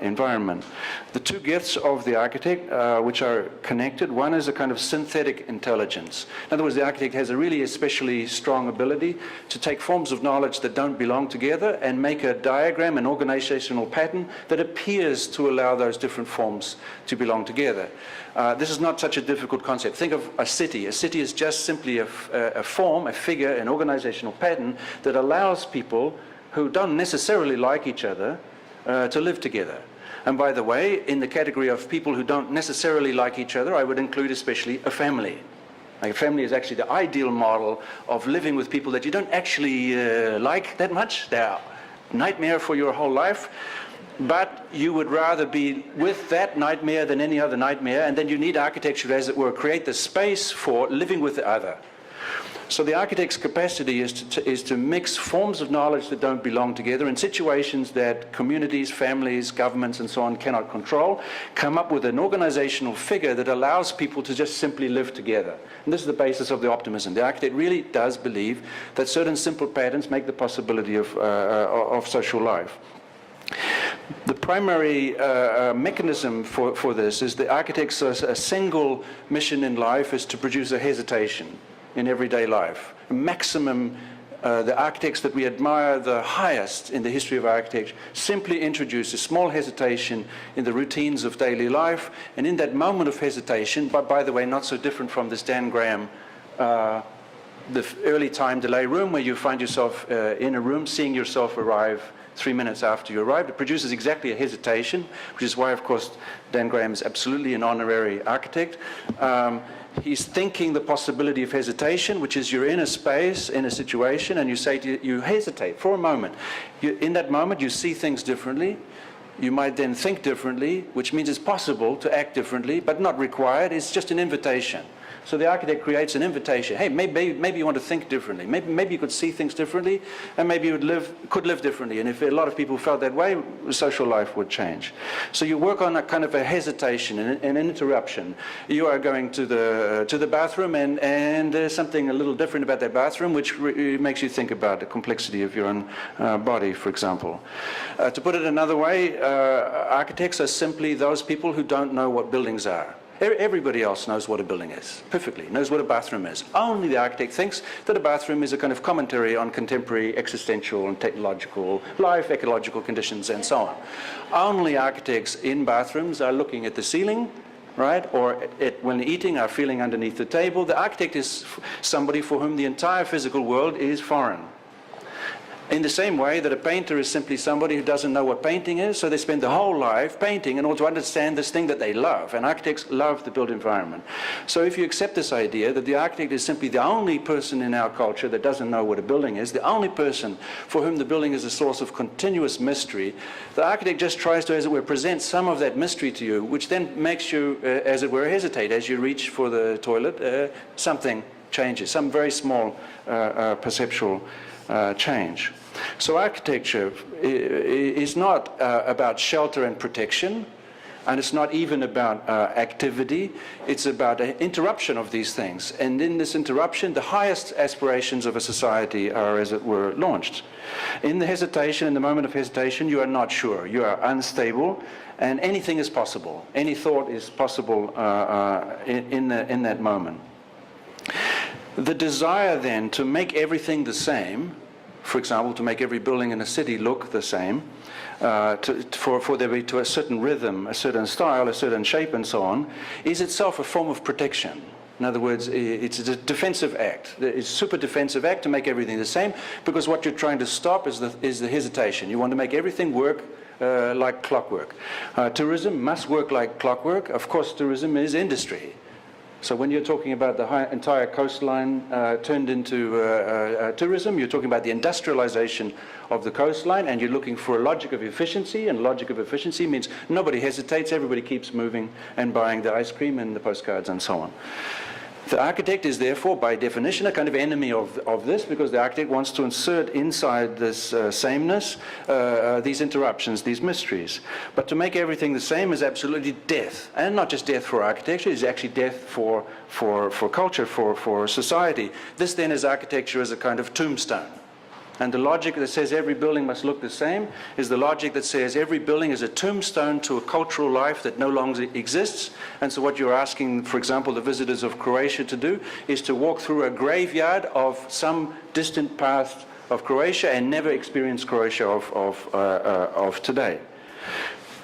environment. The two gifts of the architect, which are connected, one is a kind of synthetic intelligence. In other words, the architect has a really especially strong ability to take forms of knowledge that don't belong together and make a diagram, an organizational pattern that appears to allow those different forms to belong together. This is not such a difficult concept. Think of a city. A city is just simply a form, a figure, an organizational pattern that allows people who don't necessarily like each other to live together. And by the way, in the category of people who don't necessarily like each other, I would include especially a family. Like a family is actually the ideal model of living with people that you don't actually like that much. They're a nightmare for your whole life. But you would rather be with that nightmare than any other nightmare, and then you need architecture, as it were, create the space for living with the other. So the architect's capacity is to mix forms of knowledge that don't belong together in situations that communities, families, governments, and so on cannot control, come up with an organizational figure that allows people to just simply live together. And this is the basis of the optimism. The architect really does believe that certain simple patterns make the possibility of social life. The primary mechanism for this is the architect's a single mission in life is to produce a hesitation in everyday life. Maximum, the architects that we admire the highest in the history of architecture simply introduce a small hesitation in the routines of daily life, and in that moment of hesitation, but by the way, not so different from this Dan Graham, the early time delay room where you find yourself in a room seeing yourself arrive 3 minutes after you arrived. It produces exactly a hesitation, which is why, of course, Dan Graham is absolutely an honorary architect. He's thinking the possibility of hesitation, which is you're in a space, in a situation, and you hesitate for a moment. In that moment, you see things differently. You might then think differently, which means it's possible to act differently, but not required. It's just an invitation. So the architect creates an invitation. Hey, maybe you want to think differently. Maybe you could see things differently, and maybe you could live differently. And if a lot of people felt that way, social life would change. So you work on a kind of a hesitation, an interruption. You are going to the bathroom, and there's something a little different about that bathroom, which makes you think about the complexity of your own body, for example. To put it another way, architects are simply those people who don't know what buildings are. Everybody else knows what a building is, perfectly, knows what a bathroom is. Only the architect thinks that a bathroom is a kind of commentary on contemporary existential and technological life, ecological conditions, and so on. Only architects in bathrooms are looking at the ceiling, right, or when eating are feeling underneath the table. The architect is somebody for whom the entire physical world is foreign. In the same way that a painter is simply somebody who doesn't know what painting is, so they spend the whole life painting in order to understand this thing that they love. And architects love the built environment. So if you accept this idea that the architect is simply the only person in our culture that doesn't know what a building is, the only person for whom the building is a source of continuous mystery, the architect just tries to, as it were, present some of that mystery to you, which then makes you, as it were, hesitate. As you reach for the toilet, something changes, some very small perceptual change. So architecture is not about shelter and protection, and it's not even about activity. It's about an interruption of these things. And in this interruption, the highest aspirations of a society are, as it were, launched. In the hesitation, in the moment of hesitation, you are not sure. You are unstable, and anything is possible. Any thought is possible in that moment. The desire then to make everything the same, for example, to make every building in a city look the same, for there be to a certain rhythm, a certain style, a certain shape, and so on, is itself a form of protection. In other words, it's a defensive act. It's a super defensive act to make everything the same, because what you're trying to stop is the hesitation. You want to make everything work like clockwork. Tourism must work like clockwork. Of course, tourism is industry. So when you're talking about the entire coastline turned into tourism, you're talking about the industrialization of the coastline, and you're looking for a logic of efficiency, and logic of efficiency means nobody hesitates, everybody keeps moving and buying the ice cream and the postcards and so on. The architect is therefore, by definition, a kind of enemy of this, because the architect wants to insert inside this sameness these interruptions, these mysteries. But to make everything the same is absolutely death. And not just death for architecture, it's actually death for culture, for society. This then is architecture as a kind of tombstone. And the logic that says every building must look the same is the logic that says every building is a tombstone to a cultural life that no longer exists. And so what you're asking, for example, the visitors of Croatia to do is to walk through a graveyard of some distant past of Croatia and never experience Croatia of today.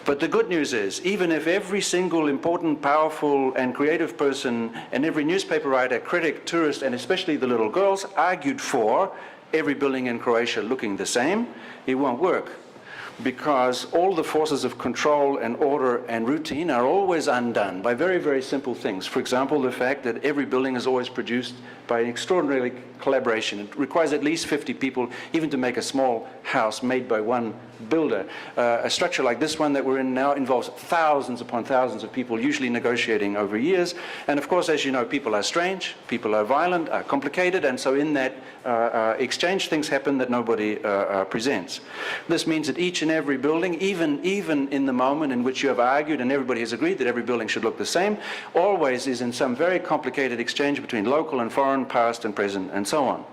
But the good news is, even if every single important, powerful, and creative person, and every newspaper writer, critic, tourist, and especially the little girls, argued for every building in Croatia looking the same, it won't work. because all the forces of control and order and routine are always undone by very, very simple things. For example, the fact that every building is always produced by an extraordinary collaboration. It requires at least 50 people even to make a small house made by one builder. A structure like this one that we're in now involves thousands upon thousands of people, usually negotiating over years. And of course, as you know, people are strange, people are violent, are complicated, and so in that exchange, things happen that nobody presents. This means that each and every building, even in the moment in which you have argued and everybody has agreed that every building should look the same, always is in some very complicated exchange between local and foreign, past and present, and so on.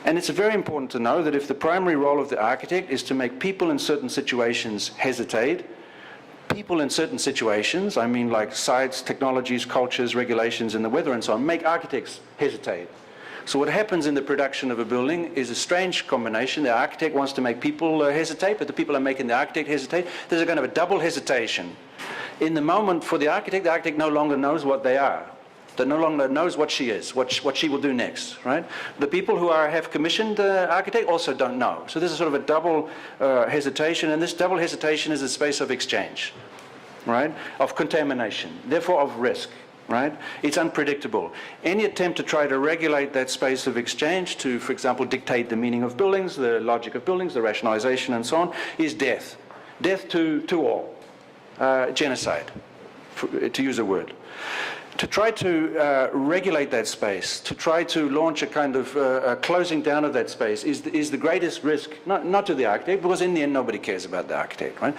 And it's very important to know that if the primary role of the architect is to make people in certain situations hesitate, people in certain situations, I mean like sites, technologies, cultures, regulations, and the weather and so on, make architects hesitate. So what happens in the production of a building is a strange combination. The architect wants to make people hesitate, but the people are making the architect hesitate. There's a kind of a double hesitation. In the moment for the architect no longer knows what they are. They no longer knows what she is, what she will do next, right? The people who have commissioned the architect also don't know. So this is sort of a double hesitation, and this double hesitation is a space of exchange, right? Of contamination, therefore of risk, right? It's unpredictable. Any attempt to try to regulate that space of exchange to, for example, dictate the meaning of buildings, the logic of buildings, the rationalization and so on, is death. Death to all. Genocide, to use a word. To try to regulate that space, to try to launch a kind of closing down of that space is the greatest risk, not to the architect, because in the end nobody cares about the architect, right?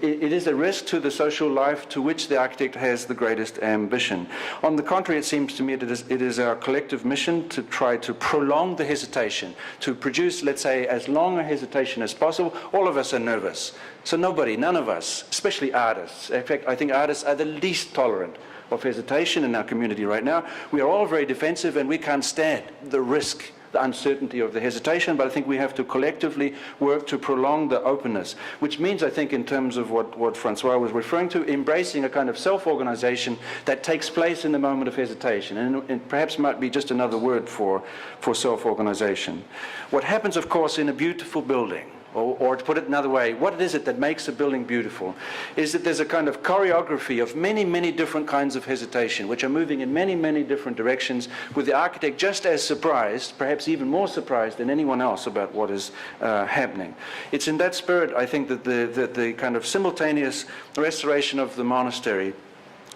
It is a risk to the social life to which the architect has the greatest ambition. On the contrary, it seems to me that it is our collective mission to try to prolong the hesitation, to produce, let's say, as long a hesitation as possible. All of us are nervous. So none of us, especially artists, in fact, I think artists are the least tolerant of hesitation in our community right now. We are all very defensive and we can't stand the risk, the uncertainty of the hesitation, but I think we have to collectively work to prolong the openness, which means, I think, in terms of what François was referring to, embracing a kind of self-organization that takes place in the moment of hesitation, and perhaps might be just another word for self-organization. What happens, of course, in a beautiful building, or to put it another way, what is it that makes a building beautiful? Is that there's a kind of choreography of many, many different kinds of hesitation, which are moving in many, many different directions, with the architect just as surprised, perhaps even more surprised than anyone else about what is happening. It's in that spirit, I think, that the kind of simultaneous restoration of the monastery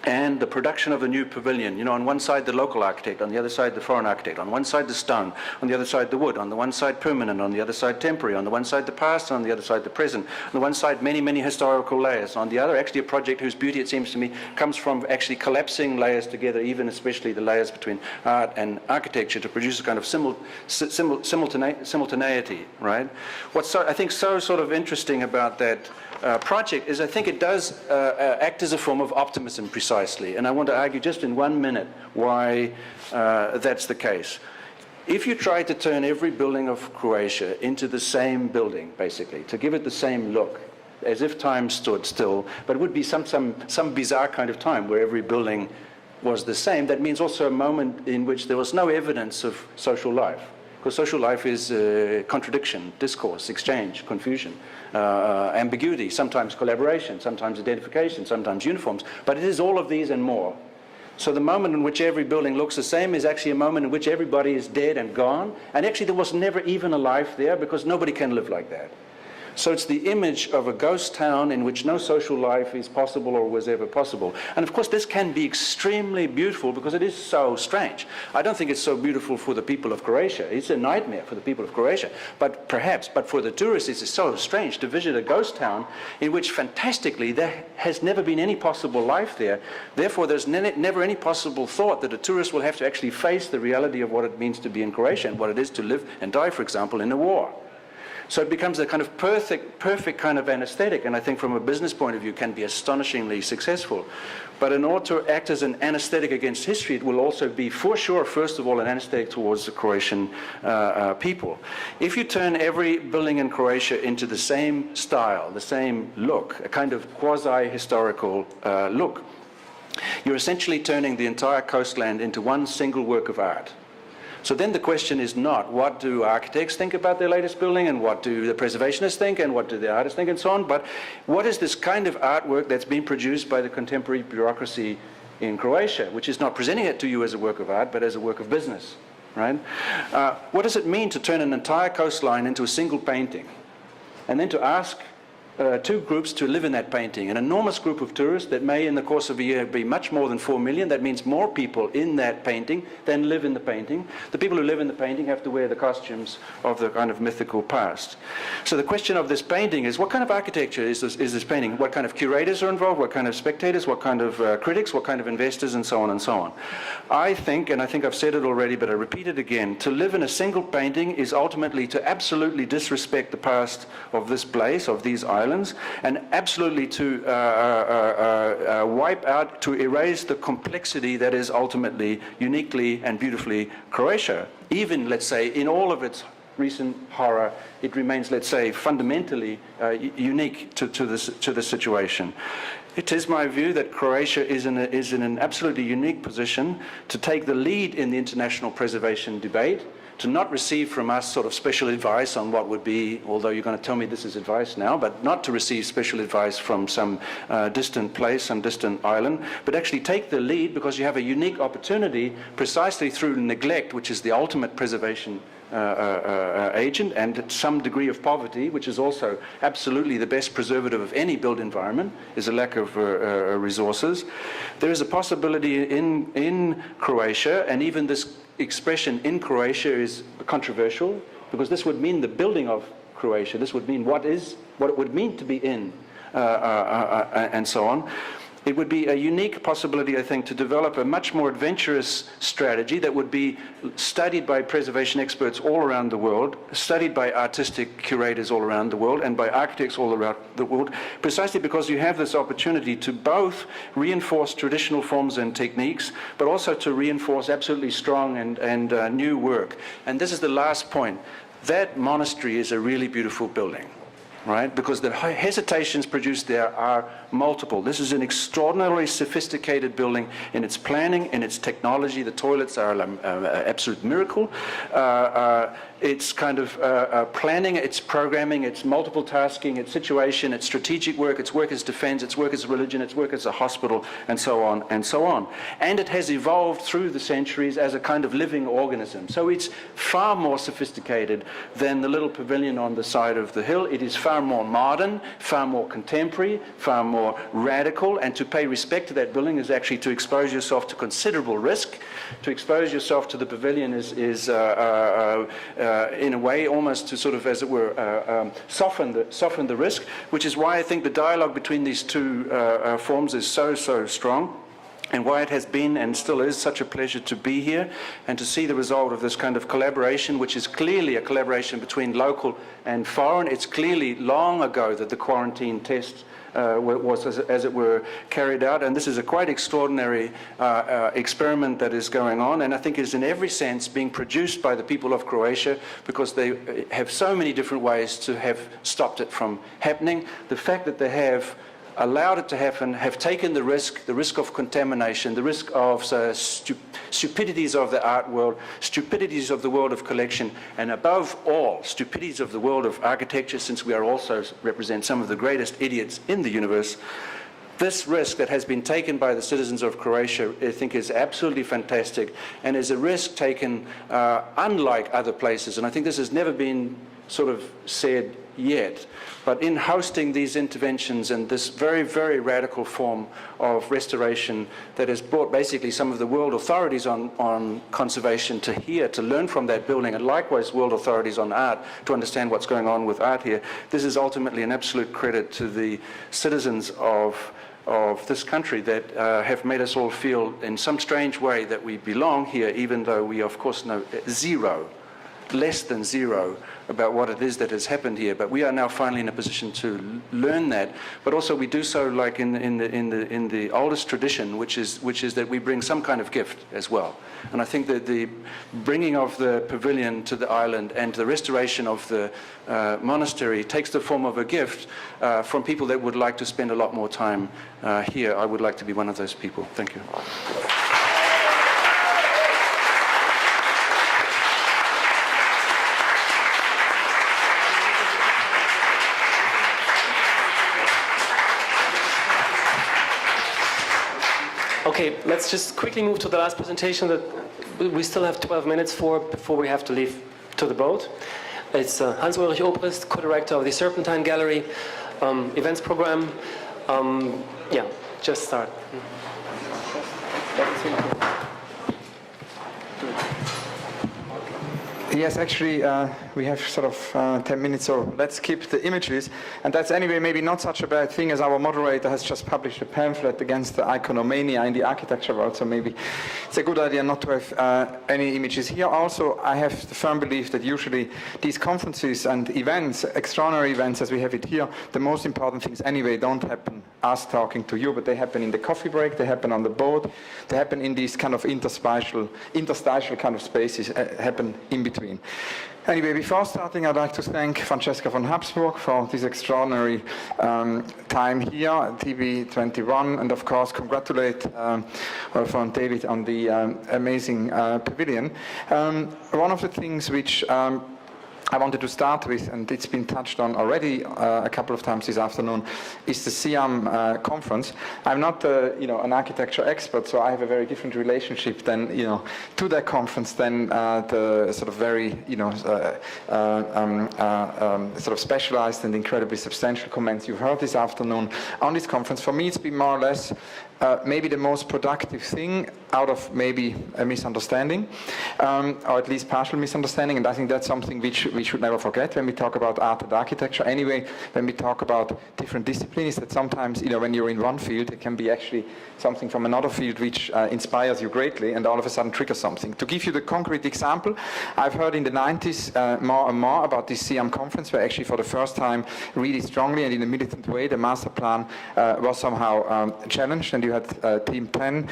and the production of the new pavilion, you know, on one side the local architect, on the other side the foreign architect, on one side the stone, on the other side the wood, on the one side permanent, on the other side temporary, on the one side the past, on the other side the present, on the one side many, many historical layers, on the other actually a project whose beauty, it seems to me, comes from actually collapsing layers together, even especially the layers between art and architecture, to produce a kind of simultaneity, right? What's I think so sort of interesting about that project is I think it does act as a form of optimism precisely, and I want to argue just in 1 minute why that's the case. If you try to turn every building of Croatia into the same building, basically, to give it the same look, as if time stood still, but it would be some bizarre kind of time where every building was the same, that means also a moment in which there was no evidence of social life. Because social life is contradiction, discourse, exchange, confusion, ambiguity, sometimes collaboration, sometimes identification, sometimes uniforms. But it is all of these and more. So the moment in which every building looks the same is actually a moment in which everybody is dead and gone. And actually there was never even a life there, because nobody can live like that. So it's the image of a ghost town in which no social life is possible or was ever possible. And of course this can be extremely beautiful because it is so strange. I don't think it's so beautiful for the people of Croatia. It's a nightmare for the people of Croatia. But for the tourists it's so strange to visit a ghost town in which fantastically there has never been any possible life there. Therefore there's never any possible thought that a tourist will have to actually face the reality of what it means to be in Croatia and what it is to live and die, for example, in a war. So it becomes a kind of perfect kind of anesthetic, and I think from a business point of view can be astonishingly successful. But in order to act as an anesthetic against history, it will also be, for sure, first of all, an anesthetic towards the Croatian people. If you turn every building in Croatia into the same style, the same look, a kind of quasi-historical look, you're essentially turning the entire coastland into one single work of art. So then the question is not what do architects think about their latest building and what do the preservationists think and what do the artists think and so on, but what is this kind of artwork that's been produced by the contemporary bureaucracy in Croatia, which is not presenting it to you as a work of art but as a work of business, right? What does it mean to turn an entire coastline into a single painting and then to ask two groups to live in that painting? An enormous group of tourists that may in the course of a year be much more than 4 million. That means more people in that painting than live in the painting. The people who live in the painting have to wear the costumes of the kind of mythical past. So the question of this painting is, what kind of architecture is this painting? What kind of curators are involved? What kind of spectators? What kind of critics? What kind of investors? And so on and so on. I think, and I think I've said it already, but I repeat it again, to live in a single painting is ultimately to absolutely disrespect the past of this place, of these islands, and absolutely to wipe out, to erase the complexity that is ultimately, uniquely and beautifully Croatia. Even, let's say, in all of its recent horror, it remains, let's say, fundamentally unique to this situation. It is my view that Croatia is in an absolutely unique position to take the lead in the international preservation debate, to not receive from us sort of special advice on what would be, although you're going to tell me this is advice now, but not to receive special advice from some distant place, some distant island, but actually take the lead because you have a unique opportunity precisely through neglect, which is the ultimate preservation agent, and some degree of poverty, which is also absolutely the best preservative of any built environment, is a lack of resources. There is a possibility in Croatia, and even this expression in Croatia is controversial, because this would mean the building of Croatia. This would mean what it would mean to be in, and so on. It would be a unique possibility, I think, to develop a much more adventurous strategy that would be studied by preservation experts all around the world, studied by artistic curators all around the world, and by architects all around the world, precisely because you have this opportunity to both reinforce traditional forms and techniques, but also to reinforce absolutely strong and new work. And this is the last point. That monastery is a really beautiful building, right? Because the hesitations produced there are multiple. This is an extraordinarily sophisticated building in its planning, in its technology. The toilets are an absolute miracle. Its kind of planning, its programming, its multiple tasking, its situation, its strategic work, its work as defense, its work as religion, its work as a hospital, and so on and so on. And it has evolved through the centuries as a kind of living organism. So it's far more sophisticated than the little pavilion on the side of the hill. It is far more modern, far more contemporary, far more radical, and to pay respect to that building is actually to expose yourself to considerable risk. To expose yourself to the pavilion is in a way almost to sort of, as it were, soften the risk, which is why I think the dialogue between these two forms is so strong, and why it has been and still is such a pleasure to be here and to see the result of this kind of collaboration, which is clearly a collaboration between local and foreign. It's clearly long ago that the quarantine test was, as it were, carried out, and this is a quite extraordinary experiment that is going on, and I think is in every sense being produced by the people of Croatia, because they have so many different ways to have stopped it from happening. The fact that they have allowed it to happen, have taken the risk of contamination, the risk of stupidities of the art world, stupidities of the world of collection, and above all, stupidities of the world of architecture, since we are also represent some of the greatest idiots in the universe. This risk that has been taken by the citizens of Croatia, I think, is absolutely fantastic, and is a risk taken unlike other places, and I think this has never been sort of said yet. But in hosting these interventions and this very, very radical form of restoration that has brought basically some of the world authorities on conservation to here, to learn from that building, and likewise world authorities on art to understand what's going on with art here, this is ultimately an absolute credit to the citizens of this country that have made us all feel in some strange way that we belong here, even though we of course know less than zero about what it is that has happened here. But we are now finally in a position to learn that. But also we do so like in the oldest tradition, which is that we bring some kind of gift as well. And I think that the bringing of the pavilion to the island and the restoration of the monastery takes the form of a gift from people that would like to spend a lot more time here. I would like to be one of those people. Thank you. Okay, let's just quickly move to the last presentation that we still have 12 minutes for before we have to leave to the boat. It's Ulrich Obrist, co-director of the Serpentine Gallery events program. Yeah, just start. Yes, actually, we have sort of 10 minutes, so let's keep the images. And that's anyway maybe not such a bad thing, as our moderator has just published a pamphlet against the iconomania in the architecture world, so maybe it's a good idea not to have any images here. Also, I have the firm belief that usually these conferences and events, extraordinary events as we have it here, the most important things anyway don't happen us talking to you, but they happen in the coffee break, they happen on the boat, they happen in these kind of interstitial kind of spaces, happen in between. Anyway, before starting, I'd like to thank Francesca von Habsburg for this extraordinary time here at TBA21, and of course congratulate Rolf and David on the amazing pavilion. One of the things which I wanted to start with, and it's been touched on already a couple of times this afternoon, is the SIAM conference. I'm not, an architecture expert, so I have a very different relationship than, to that conference than the sort of very, sort of specialized and incredibly substantial comments you've heard this afternoon on this conference. For me, it's been more or less maybe the most productive thing out of maybe a misunderstanding, or at least partial misunderstanding, and I think that's something which we should never forget when we talk about art and architecture. Anyway, when we talk about different disciplines, that sometimes, when you're in one field, it can be actually something from another field which inspires you greatly and all of a sudden triggers something. To give you the concrete example, I've heard in the 90s more and more about this SIAM conference, where actually for the first time, really strongly and in a militant way, the master plan was somehow challenged, and you had Team 10,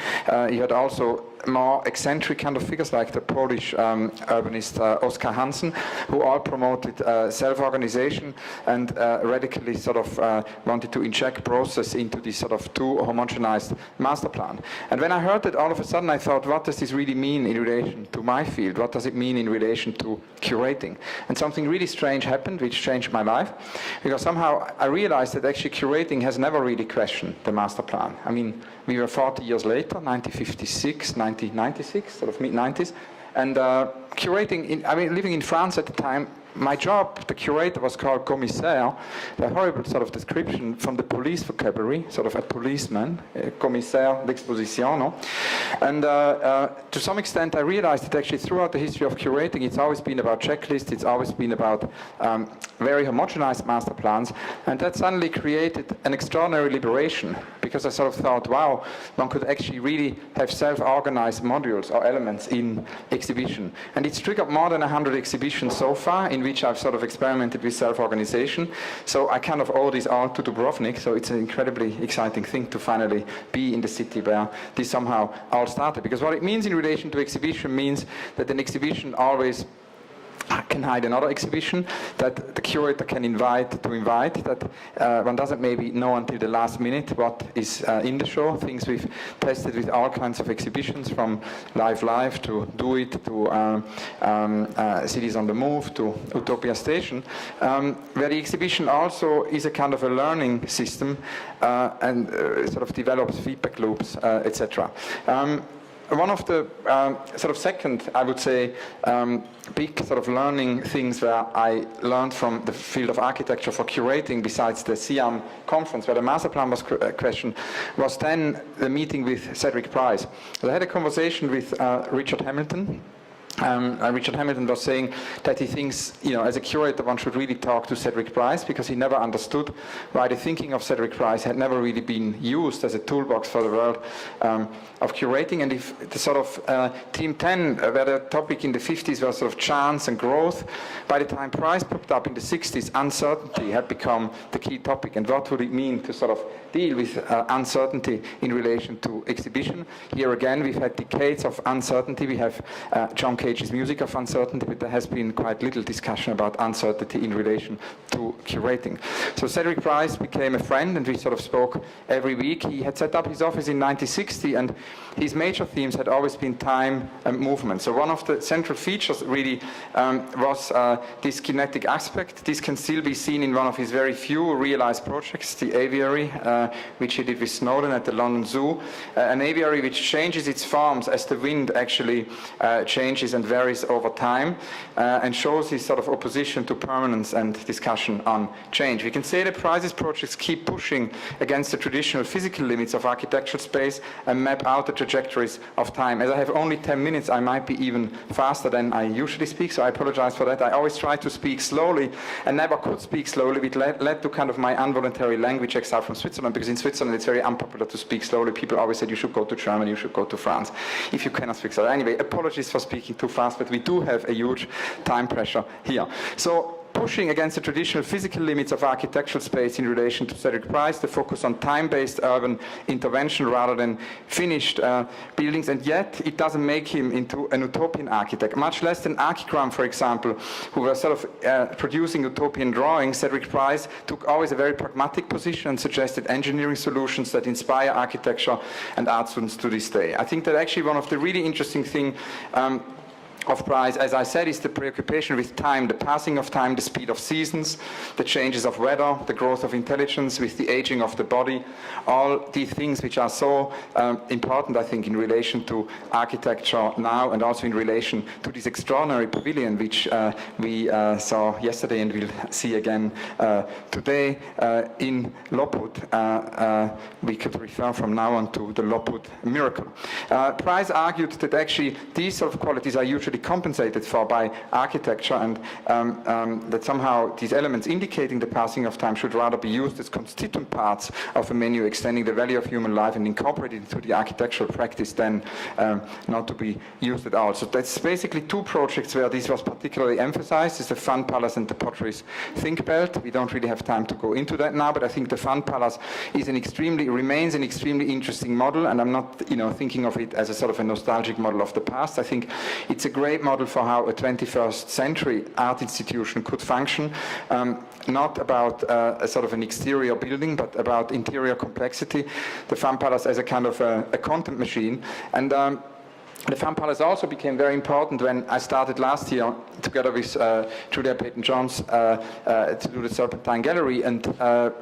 you had also more eccentric kind of figures like the Polish urbanist Oskar Hansen, who all promoted self-organization and radically sort of wanted to inject process into this sort of too homogenized master plan. And when I heard that, all of a sudden I thought, what does this really mean in relation to my field? What does it mean in relation to curating? And something really strange happened, which changed my life, because somehow I realized that actually curating has never really questioned the master plan. I mean, we were 40 years later, 1956, 1996, sort of mid-90s, and curating, living in France at the time, my job, the curator, was called commissaire, a horrible sort of description from the police vocabulary, sort of a policeman, commissaire d'exposition, no? And to some extent I realized that actually throughout the history of curating, it's always been about checklists, it's always been about very homogenized master plans, and that suddenly created an extraordinary liberation, because I sort of thought, wow, one could actually really have self-organized modules or elements in exhibition. And it's triggered more than 100 exhibitions so far, in which I've sort of experimented with self-organization. So I kind of owe this all to Dubrovnik, so it's an incredibly exciting thing to finally be in the city where this somehow all started. Because what it means in relation to exhibition means that an exhibition always can hide another exhibition, that the curator can invite, that one doesn't maybe know until the last minute what is in the show. Things we've tested with all kinds of exhibitions, from Live to Do It, to Cities on the Move, to Utopia Station, where the exhibition also is a kind of a learning system and sort of develops feedback loops, etc. One of the sort of second, I would say, big sort of learning things where I learned from the field of architecture for curating, besides the SIAM conference, where the master plan was questioned, was then the meeting with Cedric Price. So I had a conversation with Richard Hamilton. Richard Hamilton was saying that he thinks, as a curator, one should really talk to Cedric Price, because he never understood why the thinking of Cedric Price had never really been used as a toolbox for the world of curating. And if the sort of Team 10, where the topic in the 50s was sort of chance and growth, by the time Price popped up in the 60s, uncertainty had become the key topic. And what would it mean to sort of deal with uncertainty in relation to exhibition? Here again, we've had decades of uncertainty. We have John Cage's Music of Uncertainty, but there has been quite little discussion about uncertainty in relation to curating. So Cedric Price became a friend, and we sort of spoke every week. He had set up his office in 1960, and his major themes had always been time and movement. So one of the central features really was this kinetic aspect. This can still be seen in one of his very few realized projects, the aviary, which he did with Snowden at the London Zoo, an aviary which changes its forms as the wind actually changes and varies over time, and shows his sort of opposition to permanence and discussion on change. We can say that Price's projects keep pushing against the traditional physical limits of architectural space and map out the trajectories of time. As I have only 10 minutes, I might be even faster than I usually speak, so I apologize for that. I always try to speak slowly and never could speak slowly, which led to kind of my involuntary language exile from Switzerland, because in Switzerland it's very unpopular to speak slowly. People always said you should go to Germany, you should go to France, if you cannot speak slowly. Anyway, apologies for speaking too fast, but we do have a huge time pressure here. So pushing against the traditional physical limits of architectural space in relation to Cedric Price, the focus on time-based urban intervention rather than finished buildings, and yet it doesn't make him into an utopian architect, much less than Archigram, for example, who were sort of producing utopian drawings. Cedric Price took always a very pragmatic position and suggested engineering solutions that inspire architecture and art students to this day. I think that actually one of the really interesting things of Price, as I said, is the preoccupation with time, the passing of time, the speed of seasons, the changes of weather, the growth of intelligence, with the aging of the body, all these things which are so important, I think, in relation to architecture now, and also in relation to this extraordinary pavilion which we saw yesterday and will see again today in Lopud. We could refer from now on to the Lopud miracle. Price argued that actually these sort of qualities are usually compensated for by architecture, and that somehow these elements indicating the passing of time should rather be used as constituent parts of a menu extending the value of human life and incorporated into the architectural practice than not to be used at all. So that's basically two projects where this was particularly emphasized. It's the Fun Palace and the Potteries Think Belt. We don't really have time to go into that now, but I think the Fun Palace is remains an extremely interesting model, and I'm not thinking of it as a sort of a nostalgic model of the past. I think it's a great model for how a 21st century art institution could function, not about a sort of an exterior building, but about interior complexity. The Fun Palace as a kind of a content machine. And the Fun Palace also became very important when I started last year together with Julia Peyton-Jones to do the Serpentine Gallery, and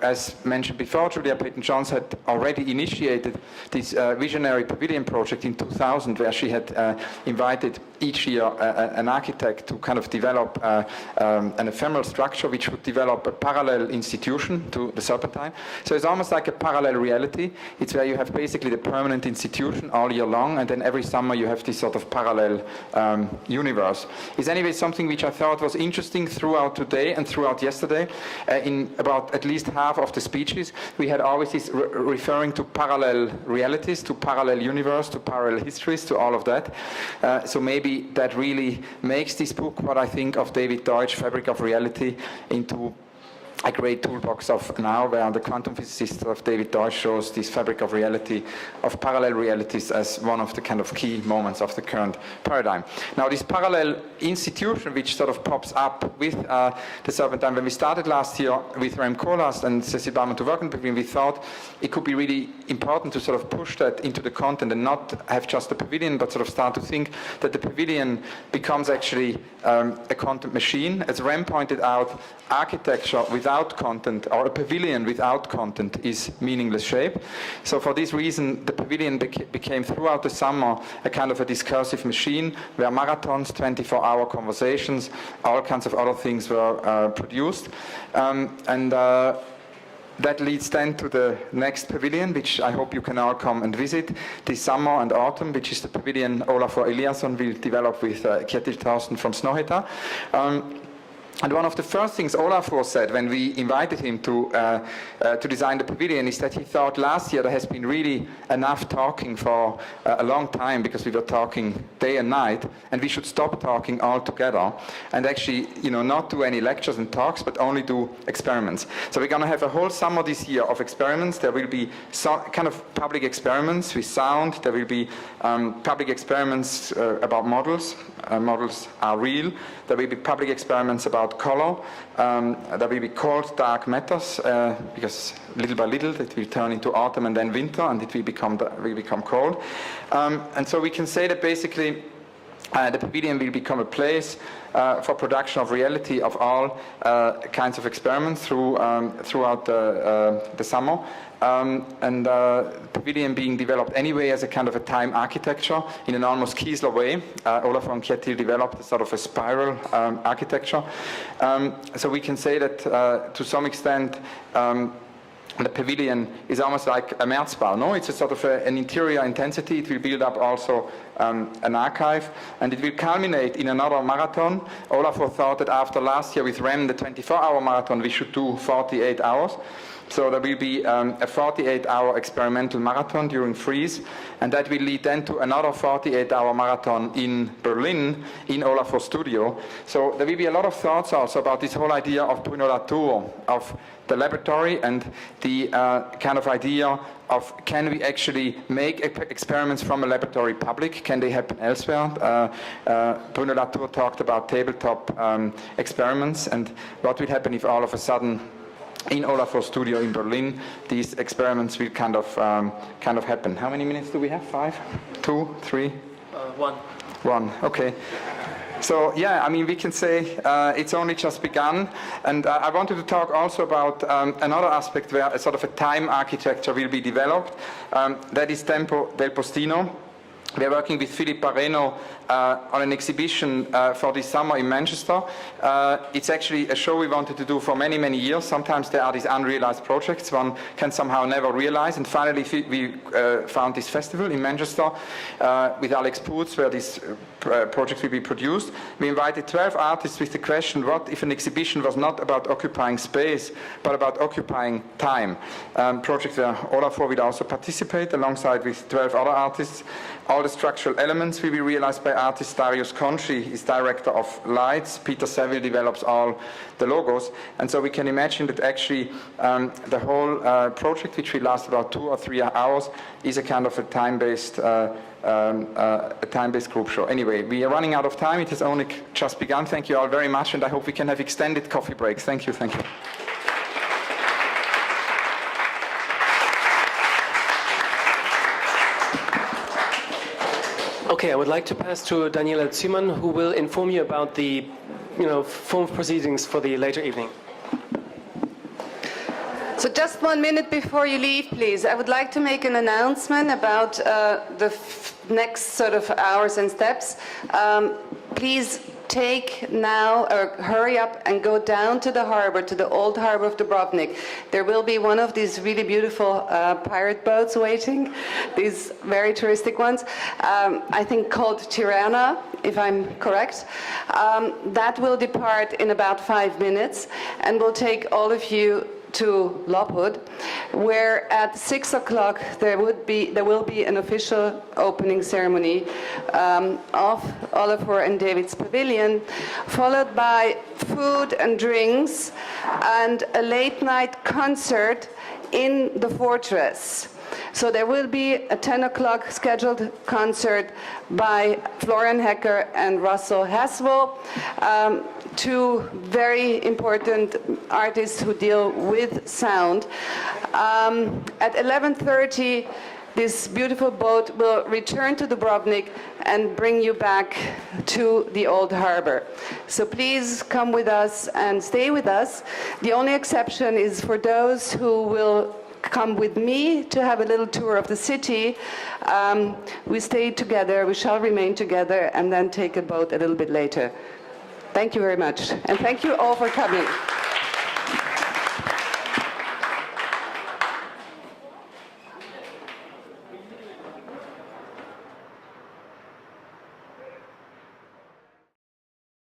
as mentioned before, Julia Peyton-Jones had already initiated this visionary pavilion project in 2000, where she had invited each year an architect to kind of develop an ephemeral structure which would develop a parallel institution to the Serpentine. So it's almost like a parallel reality. It's where you have basically the permanent institution all year long, and then every summer you have this sort of parallel universe. It's anyway something which I thought was interesting throughout today and throughout yesterday. In about at least half of the speeches, we had always this referring to parallel realities, to parallel universe, to parallel histories, to all of that. So maybe that really makes this book, what I think of David Deutsch, Fabric of Reality, into a great toolbox of now, where the quantum physicist of David Deutsch shows this fabric of reality, of parallel realities, as one of the kind of key moments of the current paradigm. Now, this parallel institution, which sort of pops up with the Serpentine, when we started last year with Rem Koolhaas and Cecil Baumann to work on the pavilion, we thought it could be really important to sort of push that into the content and not have just the pavilion, but sort of start to think that the pavilion becomes actually a content machine. As Rem pointed out, architecture without content, or a pavilion without content, is meaningless shape. So for this reason, the pavilion became throughout the summer a kind of a discursive machine where marathons, 24-hour conversations, all kinds of other things were produced. That leads then to the next pavilion, which I hope you can all come and visit this summer and autumn, which is the pavilion Olafur Eliasson will develop with Kjetil Thorsten from Snøhetta. And one of the first things Olafur said when we invited him to design the pavilion is that he thought last year there has been really enough talking for a long time, because we were talking day and night, and we should stop talking altogether and actually, not do any lectures and talks, but only do experiments. So we're going to have a whole summer this year of experiments. There will be some kind of public experiments with sound. There will be public experiments about models. Models are real. There will be public experiments about color. There will be cold, dark matters, because little by little it will turn into autumn and then winter, and it will become cold. And so we can say that basically the pavilion will become a place for production of reality of all kinds of experiments throughout the summer. And the pavilion being developed anyway as a kind of a time architecture in an almost Kiesler way. Olafur and Kjetil developed a sort of a spiral architecture. So we can say that to some extent the pavilion is almost like a Märzball, no? It's a sort of an interior intensity. It will build up also an archive, and it will culminate in another marathon. Olafur thought that after last year with REM, the 24-hour marathon, we should do 48 hours. So there will be a 48-hour experimental marathon during freeze, and that will lead then to another 48-hour marathon in Berlin, in Olafur's studio. So there will be a lot of thoughts also about this whole idea of Bruno Latour, of the laboratory, and the kind of idea of, can we actually make experiments from a laboratory public? Can they happen elsewhere? Bruno Latour talked about tabletop experiments, and what will happen if all of a sudden in Olafur's studio in Berlin, these experiments will kind of happen. How many minutes do we have? 5? 2? 3? 1. 1, okay. So yeah, I mean, we can say it's only just begun. And I wanted to talk also about another aspect where a sort of a time architecture will be developed. That is Tempo del Postino. We are working with Philippe Pareno on an exhibition for this summer in Manchester. It's actually a show we wanted to do for many, many years. Sometimes there are these unrealized projects one can somehow never realize. And finally we found this festival in Manchester with Alex Poots, where this project will be produced. We invited 12 artists with the question, what if an exhibition was not about occupying space, but about occupying time? Project where Olafur will also participate alongside with 12 other artists. All the structural elements will be realized by artist Darius Conchi, is director of lights. Peter Saville develops all the logos. And so we can imagine that actually the whole project, which will last about 2 or 3 hours, is a kind of a time-based group show. Anyway, we are running out of time. It has only just begun. Thank you all very much, and I hope we can have extended coffee breaks. Thank you. Thank you. Okay, I would like to pass to Daniela Zümann, who will inform you about the, form of proceedings for the later evening. So just 1 minute before you leave, please, I would like to make an announcement about the next sort of hours and steps. Please take now, or hurry up and go down to the harbor, to the old harbor of Dubrovnik. There will be one of these really beautiful pirate boats waiting, these very touristic ones, I think called Tirana, if I'm correct. That will depart in about 5 minutes and will take all of you to Lopud, where at 6 o'clock there will be an official opening ceremony of Olafur and David's pavilion, followed by food and drinks and a late night concert in the fortress. So there will be a 10 o'clock scheduled concert by Florian Hecker and Russell Haswell, two very important artists who deal with sound. At 11:30, this beautiful boat will return to Dubrovnik and bring you back to the old harbor. So please come with us and stay with us. The only exception is for those who will come with me to have a little tour of the city. We stay together, we shall remain together, and then take a boat a little bit later. Thank you very much, and thank you all for coming.